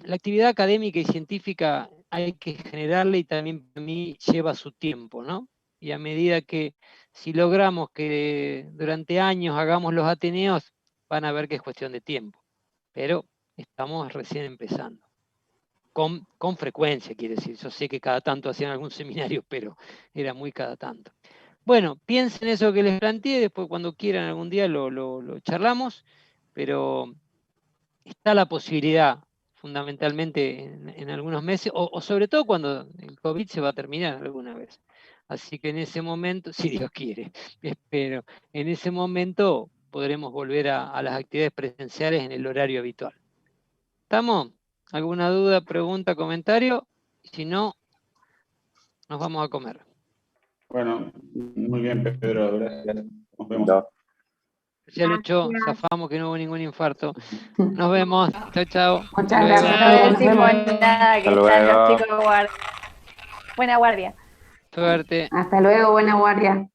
actividad académica y científica, hay que generarla, y también para mí lleva su tiempo, ¿no? Y a medida que, si logramos que durante años hagamos los Ateneos, van a ver que es cuestión de tiempo. Pero estamos recién empezando. Con frecuencia, quiere decir. Yo sé que cada tanto hacían algún seminario, pero era muy cada tanto. Bueno, piensen eso que les planteé, después cuando quieran algún día lo charlamos, pero está la posibilidad, fundamentalmente en algunos meses, o sobre todo cuando el COVID se va a terminar alguna vez. Así que en ese momento, si Dios quiere, espero, en ese momento podremos volver a las actividades presenciales en el horario habitual. ¿Estamos? ¿Alguna duda, pregunta, comentario? Si no, nos vamos a comer. Bueno, muy bien, Pedro, gracias. Nos vemos. Ya Lucho, zafamos que no hubo ningún infarto. Nos vemos. Chao, chao. Muchas Hasta luego. gracias. No Nos decimos vemos. nada, que Hasta están los luego. chicos guardia. Buena guardia. Suerte. Hasta luego, buena guardia.